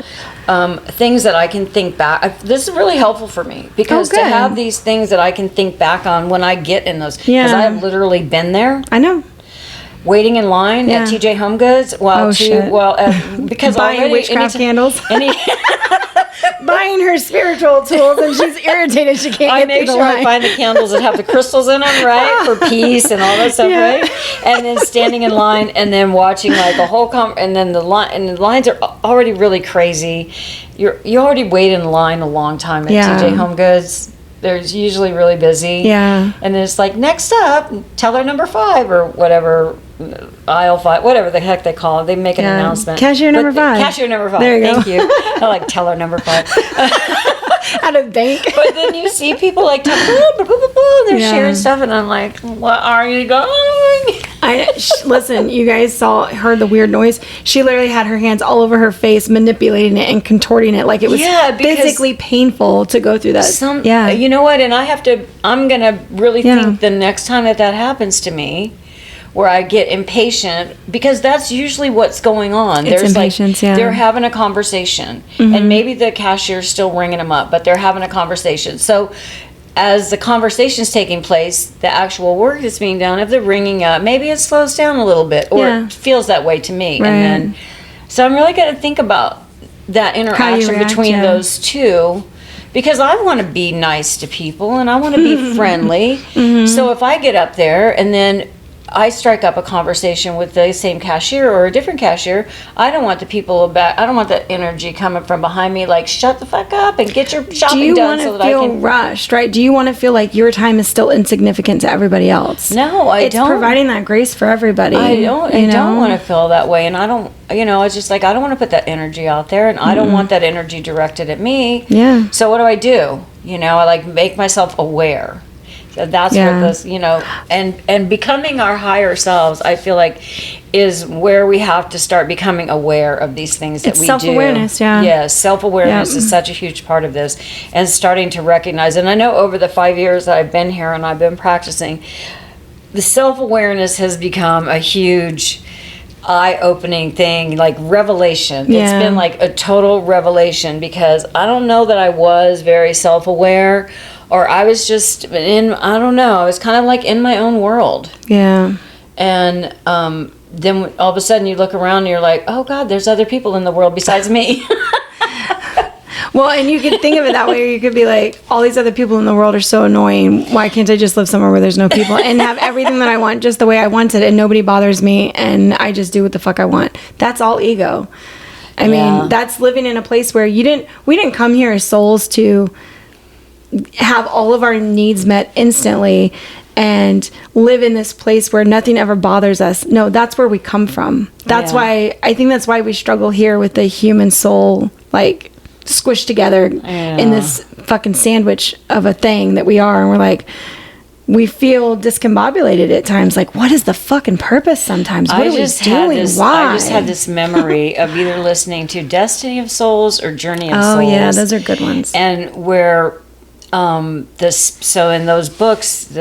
things that I can think back. This is really helpful for me, because to have these things that I can think back on when I get in those, because I have literally been there. I know. Waiting in line at TJ Home Goods because buying witchcraft candles. Buying her spiritual tools, and she's irritated she can't get through the line. I make sure I find the candles that have the crystals in them, right, for peace and all that stuff, right? And then standing in line and then watching like a whole and then the lines are already really crazy. You already wait in line a long time at TJ Home Goods. They're usually really busy. Yeah. And then it's like, next up, teller number 5 or whatever, aisle 5, whatever the heck they call it. They make an announcement. Cashier number 5. Cashier number 5. There you Thank you. I like teller number 5. At a bank. But then you see people like, they're sharing stuff, and I'm like, what are you going? Listen, you guys heard the weird noise. She literally had her hands all over her face, manipulating it and contorting it like it was physically painful to go through that. You know what? And I'm going to really think the next time that happens to me, where I get impatient, because that's usually what's going on. There's impatience, they're having a conversation, and maybe the cashier's still ringing them up, but they're having a conversation. So as the conversation's taking place, the actual work that's being done, if they're ringing up, maybe it slows down a little bit, or it feels that way to me. Right. And then, so I'm really going to think about that interaction between those two, because I want to be nice to people and I want to be friendly. So if I get up there and then I strike up a conversation with the same cashier or a different cashier, I don't want the people back. I don't want that energy coming from behind me like, shut the fuck up and get your shopping done so that I can. Do you want to feel rushed, right? Do you want to feel like your time is still insignificant to everybody else? No, I don't. It's providing that grace for everybody. I don't want to feel that way, and I don't. It's just like I don't want to put that energy out there, and I don't want that energy directed at me. Yeah. So what do? I like make myself aware. So that's what this, and becoming our higher selves, I feel like, is where we have to start becoming aware of these things that we do. Self-awareness, yeah. Yes, self-awareness is such a huge part of this, and starting to recognize. And I know over the 5 years that I've been here and I've been practicing, the self-awareness has become a huge eye-opening thing, like revelation. It's been like a total revelation, because I don't know that I was very self-aware, or I was just I was kind of like in my own world. Yeah. And then all of a sudden you look around and you're like, oh God, there's other people in the world besides me. Well, and you could think of it that way, or you could be like, all these other people in the world are so annoying. Why can't I just live somewhere where there's no people and have everything that I want just the way I want it, and nobody bothers me, and I just do what the fuck I want? That's all ego. I mean, that's living in a place where we didn't come here as souls to have all of our needs met instantly and live in this place where nothing ever bothers us. No, that's where we come from. That's why we struggle here with the human soul, like, squished together in this fucking sandwich of a thing that we are. And we're like, we feel discombobulated at times. Like, what is the fucking purpose sometimes? What are we doing? Why? I just had this memory of either listening to Destiny of Souls or Journey of Souls. Oh, yeah, those are good ones. And where so in those books,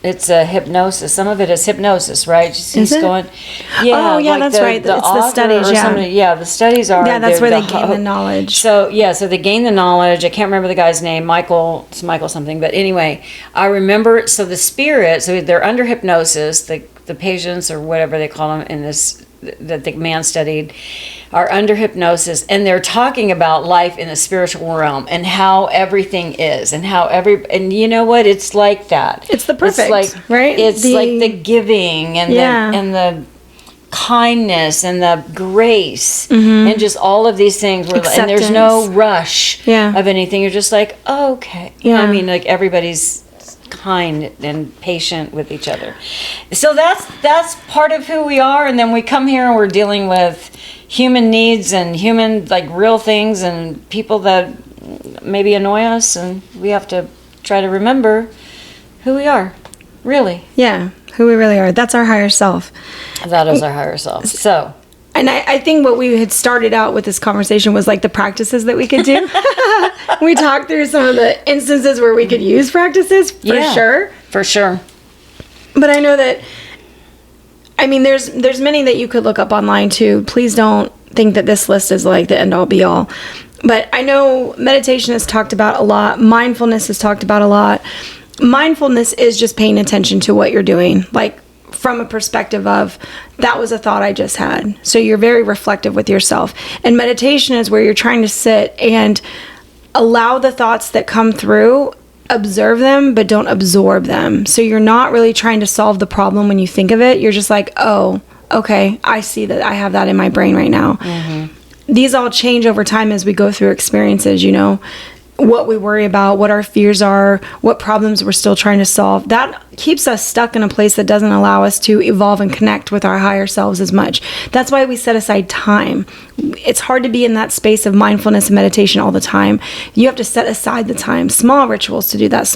it's a hypnosis. Some of it is hypnosis, right? Is it? Going, oh, yeah, like that's right. It's the studies, the studies are. Yeah, that's where they gain the knowledge. So, so they gain the knowledge. I can't remember the guy's name, it's Michael something. But anyway, I remember, so the spirit, so they're under hypnosis, the patients or whatever they call them in this, that the man studied, are under hypnosis, and they're talking about life in the spiritual realm and how everything is, and how and you know what, it's like that. It's the perfect, right? It's like the giving and the kindness and the grace and just all of these things and there's no rush of anything. You're just like, okay. I mean, like, everybody's kind and patient with each other. So that's part of who we are. And then we come here and we're dealing with human needs and human, like, real things, and people that maybe annoy us, and we have to try to remember who we are, really. Yeah, who we really are. That's our higher self. That is our higher self. So, and I think what we had started out with this conversation was like the practices that we could do. We talked through some of the instances where we could use practices, for sure. For sure. But I know that, I mean, there's many that you could look up online too. Please don't think that this list is like the end all be all. But I know meditation is talked about a lot. Mindfulness is talked about a lot. Mindfulness is just paying attention to what you're doing. Like, from a perspective of, that was a thought I just had. So you're very reflective with yourself. And meditation is where you're trying to sit and allow the thoughts that come through, observe them, but don't absorb them. So you're not really trying to solve the problem when you think of it. You're just like, oh, okay, I see that I have that in my brain right now. These all change over time as we go through experiences, what we worry about, what our fears are, what problems we're still trying to solve. That keeps us stuck in a place that doesn't allow us to evolve and connect with our higher selves as much. That's why we set aside time. It's hard to be in that space of mindfulness and meditation all the time. You have to set aside the time, small rituals to do that.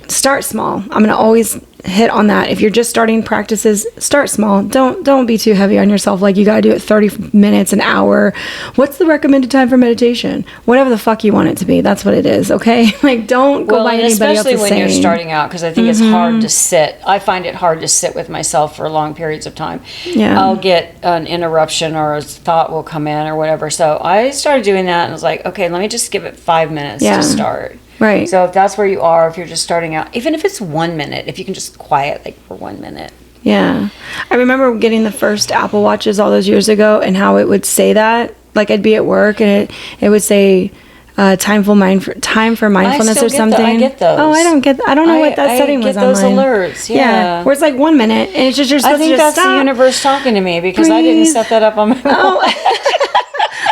Start small. I'm going to always hit on that. If you're just starting practices, start small. Don't be too heavy on yourself. Like, you got to do it 30 minutes, an hour. What's the recommended time for meditation? Whatever the fuck you want it to be. That's what it is. Okay. Like, don't go by anybody else's saying. Especially when you're starting out, because I think it's hard to sit. I find it hard to sit with myself for long periods of time. Yeah. I'll get an interruption, or a thought will come in or whatever. So I started doing that, and I was like, okay, let me just give it 5 minutes to start. Right. So if that's where you are, if you're just starting out, even if it's 1 minute, if you can just quiet, like, for 1 minute. Yeah. I remember getting the first Apple Watches all those years ago, and how it would say that. Like, I'd be at work and it would say, time for mindfulness or something. I get those. Oh, I don't know what that setting was online. I get those alerts. Yeah. Where it's like 1 minute and it's just you're supposed I think to just that's the universe talking to me because I didn't set that up on my phone.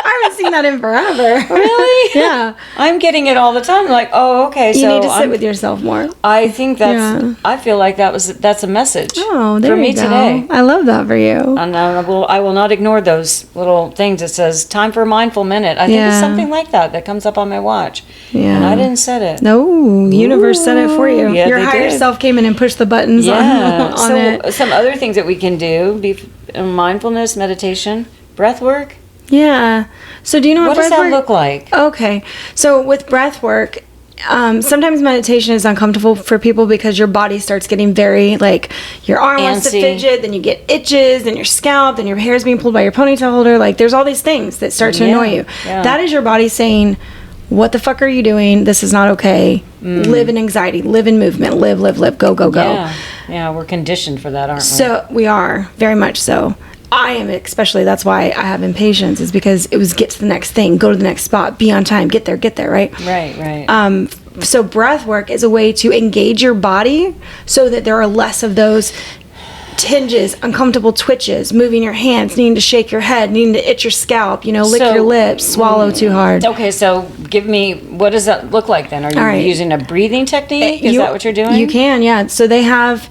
I haven't seen that in forever. Really? Yeah. I'm getting it all the time. Like, oh, okay. You need to sit with yourself more. I think I feel like that's a message for me today. I love that for you. And I will not ignore those little things that says time for a mindful minute. I think it's something like that comes up on my watch. Yeah. And I didn't set it. No, the universe set it for you. Yeah, your higher self came in and pushed the buttons on it. Some other things that we can do, mindfulness, meditation, breath work. Yeah. So do you know what does that look like? Okay. So with breath work, sometimes meditation is uncomfortable for people because your body starts getting very, like, your arm wants to fidget, then you get itches, then your scalp, then your hair's being pulled by your ponytail holder. Like, there's all these things that start to annoy you. Yeah. That is your body saying, what the fuck are you doing? This is not okay. Live in anxiety. Live in movement. Live. Go. Yeah, we're conditioned for that, aren't we? So we are, very much so. I am especially, that's why I have impatience, is because it was get to the next thing, go to the next spot, be on time, get there, right? Right. So breath work is a way to engage your body so that there are less of those tinges, uncomfortable twitches, moving your hands, needing to shake your head, needing to itch your scalp, lick your lips, swallow too hard. Okay, so give me, what does that look like then? Are you using a breathing technique? Is that what you're doing? You can, yeah. So they have...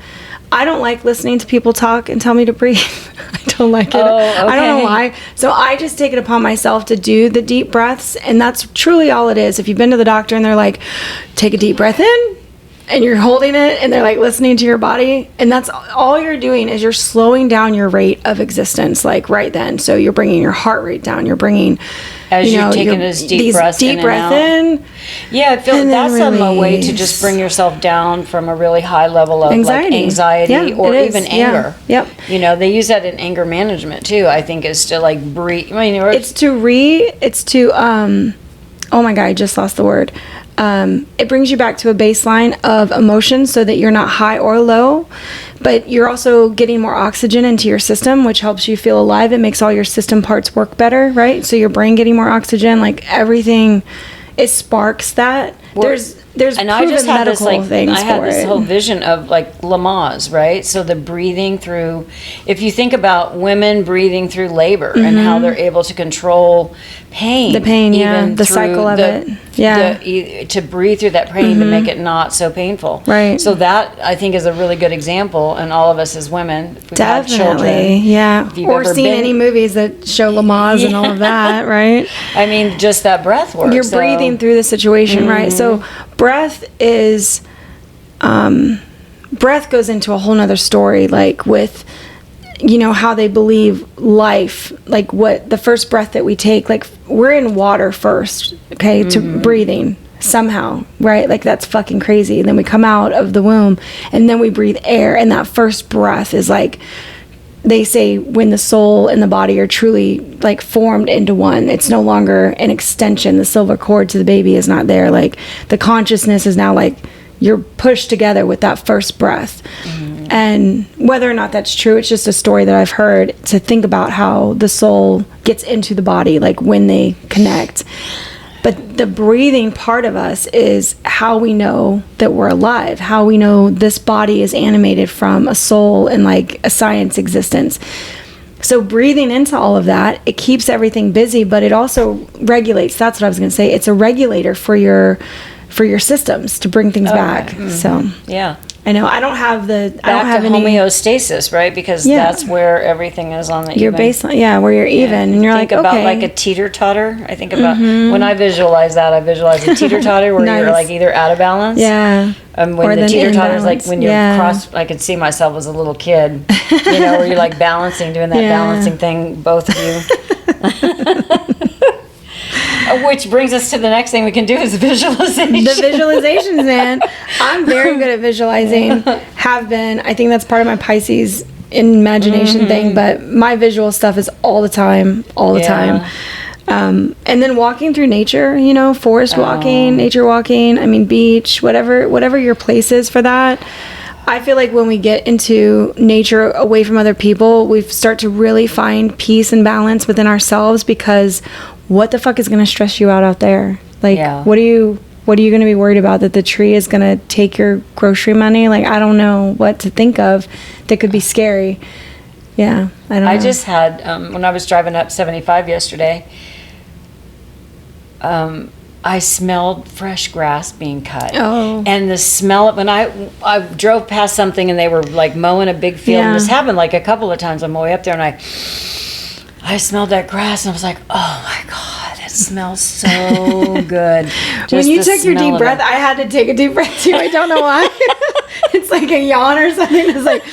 I don't like listening to people talk and tell me to breathe. I don't like it. Oh, okay. I don't know why. So I just take it upon myself to do the deep breaths, and that's truly all it is. If you've been to the doctor and they're like, take a deep breath in, and you're holding it, and they're like listening to your body, and that's all you're doing is you're slowing down your rate of existence, like right then. So you're bringing your heart rate down. You're bringing... As you're taking these deep breaths in and out. Yeah, I feel that's a way to just bring yourself down from a really high level of anxiety or even anger. Yeah. Yep. They use that in anger management too. I think is to like breathe. It's to oh my God, I just lost the word. It brings you back to a baseline of emotion so that you're not high or low, but you're also getting more oxygen into your system, which helps you feel alive. It makes all your system parts work better, right? So your brain getting more oxygen, like everything, it sparks that. There's and I just had this whole vision of like Lamaze, right? So the breathing through, if you think about women breathing through labor and how they're able to control pain, the cycle of it, to breathe through that pain to make it not so painful, right? So that I think is a really good example, and all of us as women, if we've had children, or seen any movies that show Lamaze and all of that, right? I mean, just that breath work. You're breathing through the situation, right? So breath is breath goes into a whole nother story, like with how they believe life, like what the first breath that we take, like we're in water first, okay, to breathing somehow, right? Like that's fucking crazy. And then we come out of the womb and then we breathe air, and that first breath is like, they say when the soul and the body are truly like formed into one, it's no longer an extension. The silver cord to the baby is not there. Like the consciousness is now like you're pushed together with that first breath. And whether or not that's true, it's just a story that I've heard to think about how the soul gets into the body, like when they connect. But the breathing part of us is how we know that we're alive, how we know this body is animated from a soul and like a science existence. So breathing into all of that, it keeps everything busy, but it also regulates. That's what I was going to say. It's a regulator for your systems to bring things back. So yeah. I know I don't have homeostasis, right? Because that's where everything is on the your baseline, where you're even, and you're think about like a teeter-totter. I think about when I visualize that, I visualize a teeter-totter where you're like either out of balance, when or the teeter-totter is like when you're cross. I could see myself as a little kid, where you're like balancing, doing that balancing thing, both of you. Which brings us to the next thing we can do is visualization. The visualizations, man. I'm very good at visualizing. Have been. I think that's part of my Pisces imagination thing. But my visual stuff is all the time. And then walking through nature, forest walking, nature walking. I mean, beach, whatever your place is for that. I feel like when we get into nature away from other people, we start to really find peace and balance within ourselves, because what the fuck is going to stress you out there? Like, what are you going to be worried about? That the tree is going to take your grocery money? Like, I don't know what to think of that could be scary. Yeah, I don't know. I just had, when I was driving up 75 yesterday, I smelled fresh grass being cut. Oh. And the smell of, when I drove past something and they were like mowing a big field, and this happened like a couple of times on my way up there, and I smelled that grass, and I was like, oh my God, it smells so good. When you took your deep breath, I had to take a deep breath too. I don't know why. It's like a yawn or something. It's like,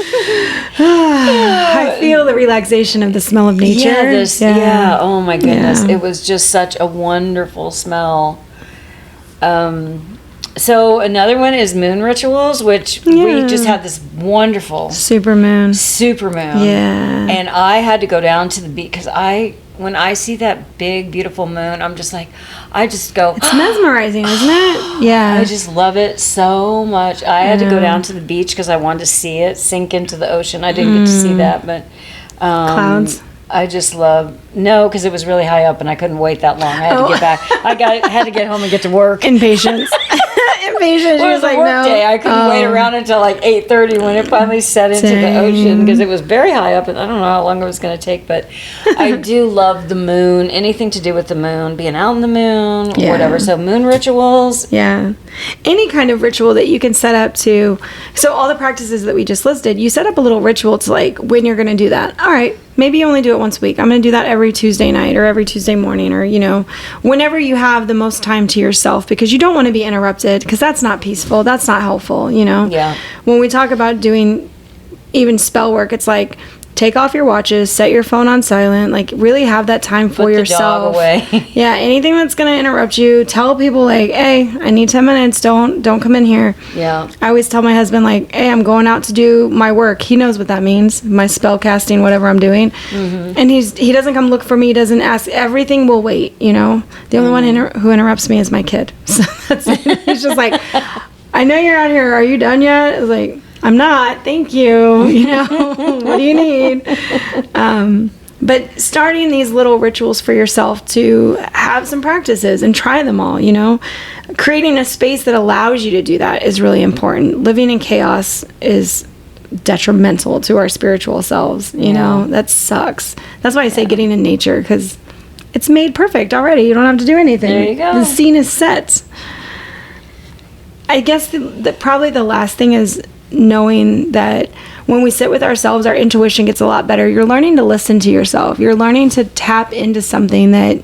I feel the relaxation of the smell of nature. Oh my goodness. It was just such a wonderful smell. So another one is moon rituals, which we just had this wonderful supermoon. Yeah. And I had to go down to the beach because when I see that big, beautiful moon, I'm just like, I just go. It's mesmerizing, isn't it? Yeah. I just love it so much. I had to go down to the beach because I wanted to see it sink into the ocean. I didn't get to see that, but clouds. I just because it was really high up and I couldn't wait that long. I had to get back. I had to get home and get to work. Impatience. Impatient. Well, it was a work day. I couldn't wait around until like 8:30 when it finally set into the ocean because it was very high up, and I don't know how long it was going to take. But I do love the moon. Anything to do with the moon, being out in the moon, whatever. So moon rituals. Yeah. Any kind of ritual that you can set up to. So all the practices that we just listed, you set up a little ritual to like when you're going to do that. All right. Maybe you only do it once a week. I'm going to do that every Tuesday night or every Tuesday morning, or, whenever you have the most time to yourself, because you don't want to be interrupted, because that's not peaceful. That's not helpful, Yeah. When we talk about doing even spell work, it's like, take off your watches, set your phone on silent, like really have that time for yourself. Put the dog away. Yeah, anything that's going to interrupt you, tell people like, hey, I need 10 minutes, don't come in here. Yeah. I always tell my husband like, hey, I'm going out to do my work. He knows what that means, my spell casting, whatever I'm doing. Mm-hmm. And he doesn't come look for me, he doesn't ask, everything will wait, The only one who interrupts me is my kid. So that's it. He's just like, I know you're out here, are you done yet? It's like, I'm not, thank you. What do you need? But starting these little rituals for yourself to have some practices and try them all, creating a space that allows you to do that is really important. Living in chaos is detrimental to our spiritual selves, that sucks. That's why I say getting in nature, because it's made perfect already. You don't have to do anything. There you go. The scene is set. I guess probably the last thing is knowing that when we sit with ourselves, our intuition gets a lot better. You're learning to listen to yourself. You're learning to tap into something that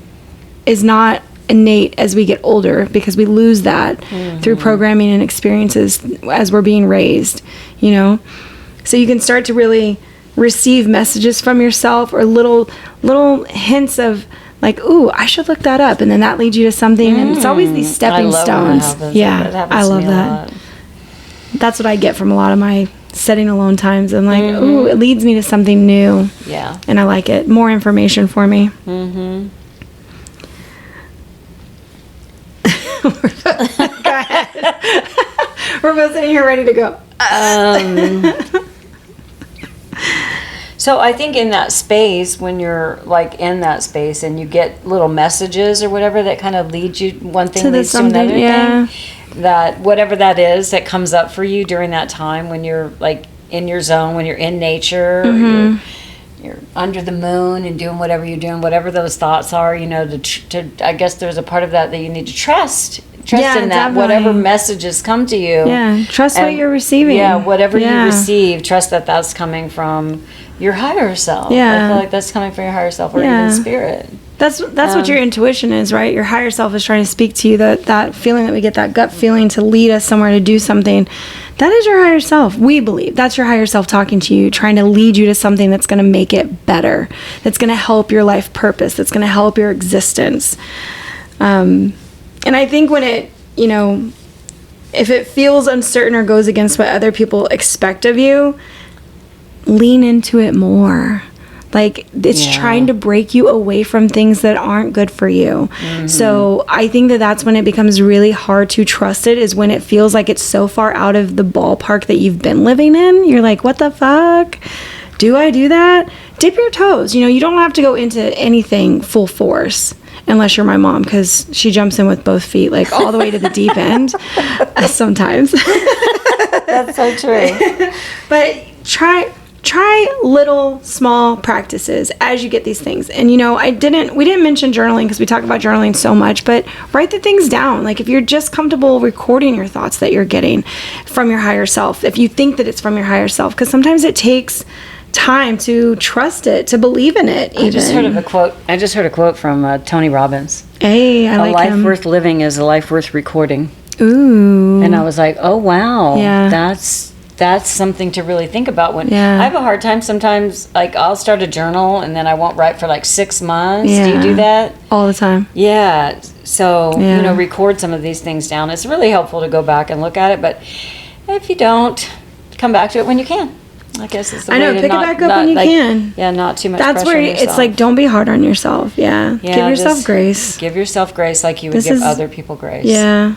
is not innate as we get older, because we lose that through programming and experiences as we're being raised, So you can start to really receive messages from yourself, or little hints of like, ooh, I should look that up, and then that leads you to something. And it's always these stepping stones. Yeah, I love that. That's what I get from a lot of my setting alone times. I'm like, ooh, it leads me to something new. Yeah. And I like it. More information for me. Mm-hmm. Go ahead. We're both sitting here ready to go. So I think in that space, when you're like in that space and you get little messages or whatever that kind of leads you, one thing leads to another thing, that whatever that is that comes up for you during that time when you're like in your zone, when you're in nature, or you're under the moon and doing whatever you're doing, whatever those thoughts are, I guess there's a part of that you need to trust in that, definitely. Whatever messages come to you. Yeah, trust what you're receiving. Yeah, whatever you receive, trust that that's coming from your higher self. Yeah. I feel like that's coming from your higher self, or even spirit. That's what your intuition is, right? Your higher self is trying to speak to you, that feeling that we get, that gut feeling to lead us somewhere to do something. That is your higher self. We believe that's your higher self talking to you, trying to lead you to something that's going to make it better, that's going to help your life purpose, that's going to help your existence. And I think when it, if it feels uncertain or goes against what other people expect of you, lean into it more. Like, it's trying to break you away from things that aren't good for you. Mm-hmm. So I think that's when it becomes really hard to trust it, is when it feels like it's so far out of the ballpark that you've been living in. You're like, what the fuck? Do I do that? Dip your toes. You don't have to go into anything full force. unless you're my mom, because she jumps in with both feet, like all the way to the deep end sometimes. That's so true. But try little small practices as you get these things. And we didn't mention journaling because we talk about journaling so much, but write the things down. Like if you're just comfortable recording your thoughts that you're getting from your higher self, if you think that it's from your higher self, because sometimes it takes time to trust it, to believe in it. Even. I just heard a quote from Tony Robbins. Hey, I like him. A life worth living is a life worth recording. Ooh. And I was like, oh wow, yeah. That's something to really think about. When I have a hard time sometimes, like I'll start a journal and then I won't write for like 6 months. Yeah. Do you do that? All the time. Yeah. So, record some of these things down. It's really helpful to go back and look at it, but if you don't, come back to it when you can. I guess it's the way to pick it back up when you can. Yeah, not too much That's pressure where on yourself. it's like, don't be hard on yourself. Yeah. Give yourself grace. Give yourself grace like you would give other people grace. Yeah.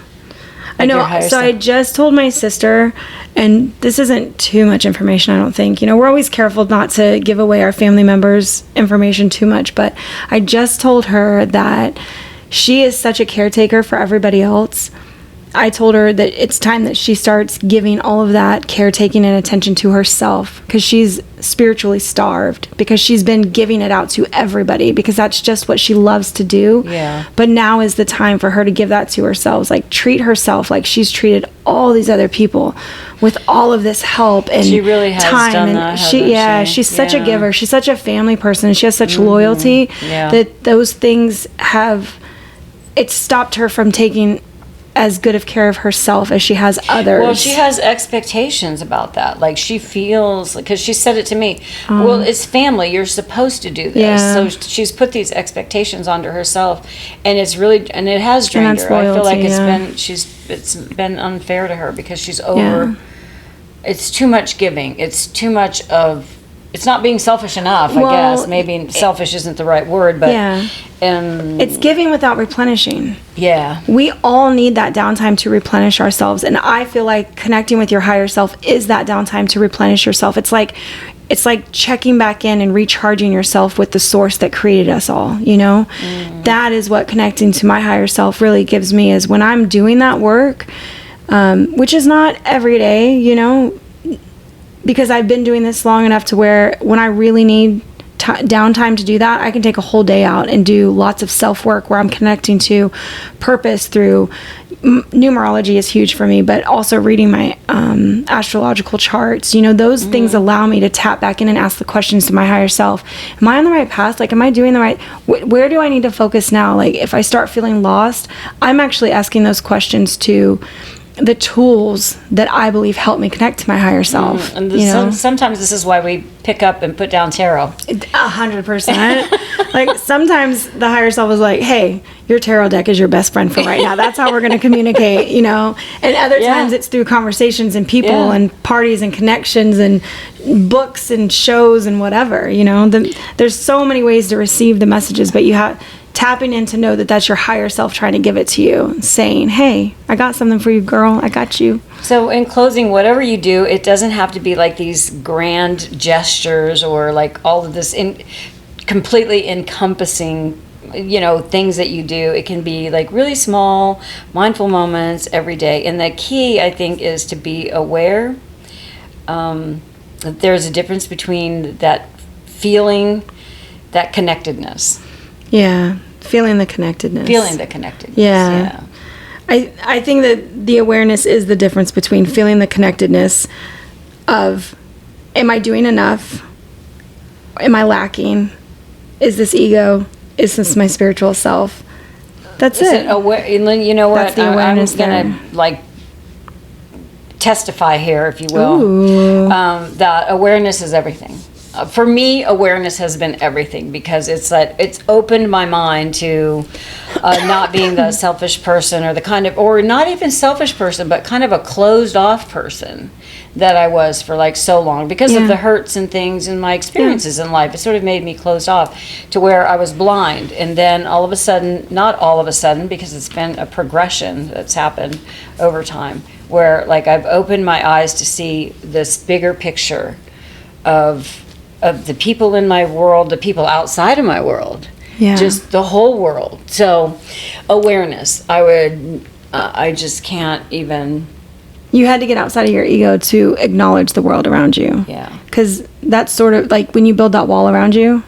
I know. So I just told my sister, and this isn't too much information, I don't think. We're always careful not to give away our family members' information too much, but I just told her that she is such a caretaker for everybody else. I told her that it's time that she starts giving all of that caretaking and attention to herself, because she's spiritually starved, because she's been giving it out to everybody, because that's just what she loves to do. Yeah. But now is the time for her to give that to herself, like treat herself like she's treated all these other people with all of this help and she really has time. Done and that, she's such a giver. She's such a family person. She has such loyalty that those things it's stopped her from taking as good of care of herself as she has others. Well, she has expectations about that. Like she feels, because she said it to me, well, it's family. You're supposed to do this. Yeah. So she's put these expectations onto herself, and it has drained her. Loyalty, I feel like it's been unfair to her, because she's over. It's too much giving. It's too much of. It's not being selfish enough, I guess. Maybe selfish isn't the right word, but it's giving without replenishing. Yeah. We all need that downtime to replenish ourselves, and I feel like connecting with your higher self is that downtime to replenish yourself. It's like checking back in and recharging yourself with the source that created us all, That is what connecting to my higher self really gives me, is when I'm doing that work, which is not every day, because I've been doing this long enough to where when I really need downtime to do that, I can take a whole day out and do lots of self-work where I'm connecting to purpose through numerology is huge for me, but also reading my astrological charts. Those things allow me to tap back in and ask the questions to my higher self. Am I on the right path? Like, am I doing the right, where do I need to focus now? Like, if I start feeling lost, I'm actually asking those questions to the tools that I believe help me connect to my higher self. And sometimes this is why we pick up and put down tarot. 100%. Like sometimes the higher self is like, hey, your tarot deck is your best friend for right now. That's how we're going to communicate, And other times it's through conversations and people and parties and connections and books and shows and whatever, There's so many ways to receive the messages, but you have tapping in to know that that's your higher self trying to give it to you, saying, hey, I got something for you, girl. I got you. So in closing, whatever you do, it doesn't have to be like these grand gestures or like all of this completely encompassing, things that you do. It can be like really small, mindful moments every day. And the key, I think, is to be aware that there's a difference between that feeling, that connectedness. Yeah. Feeling the connectedness. Yeah. I think that the awareness is the difference between feeling the connectedness of, am I doing enough? Am I lacking? Is this ego? Is this my spiritual self? That's it. You know what? That's the awareness. I'm going to testify here, if you will. That awareness is everything. For me, awareness has been everything, because it's opened my mind to not being the selfish person or not even selfish person, but kind of a closed off person that I was for like so long because of the hurts and things and my experiences in life. It sort of made me closed off to where I was blind. And then all of a sudden, not all of a sudden, because it's been a progression that's happened over time, where like I've opened my eyes to see this bigger picture of the people in my world, the people outside of my world, just the whole world. So awareness, I just can't even. You had to get outside of your ego to acknowledge the world around you. Yeah. Because that's sort of like when you build that wall around you,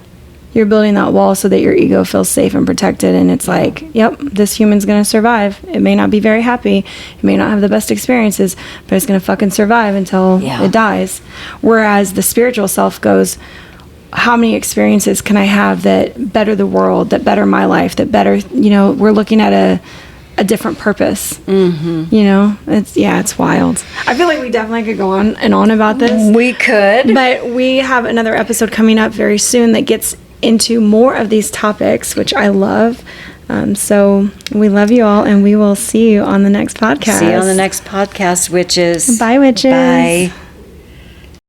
you're building that wall so that your ego feels safe and protected. And it's like, yep, this human's going to survive. It may not be very happy. It may not have the best experiences, but it's going to fucking survive until it dies. Whereas the spiritual self goes, how many experiences can I have that better the world, that better my life, that better, we're looking at a different purpose. It's wild. I feel like we definitely could go on and on about this. We could, but we have another episode coming up very soon that gets into more of these topics, which I love. So we love you all, and we will see you on the next podcast. See you on the next podcast, witches. Bye, witches. Bye.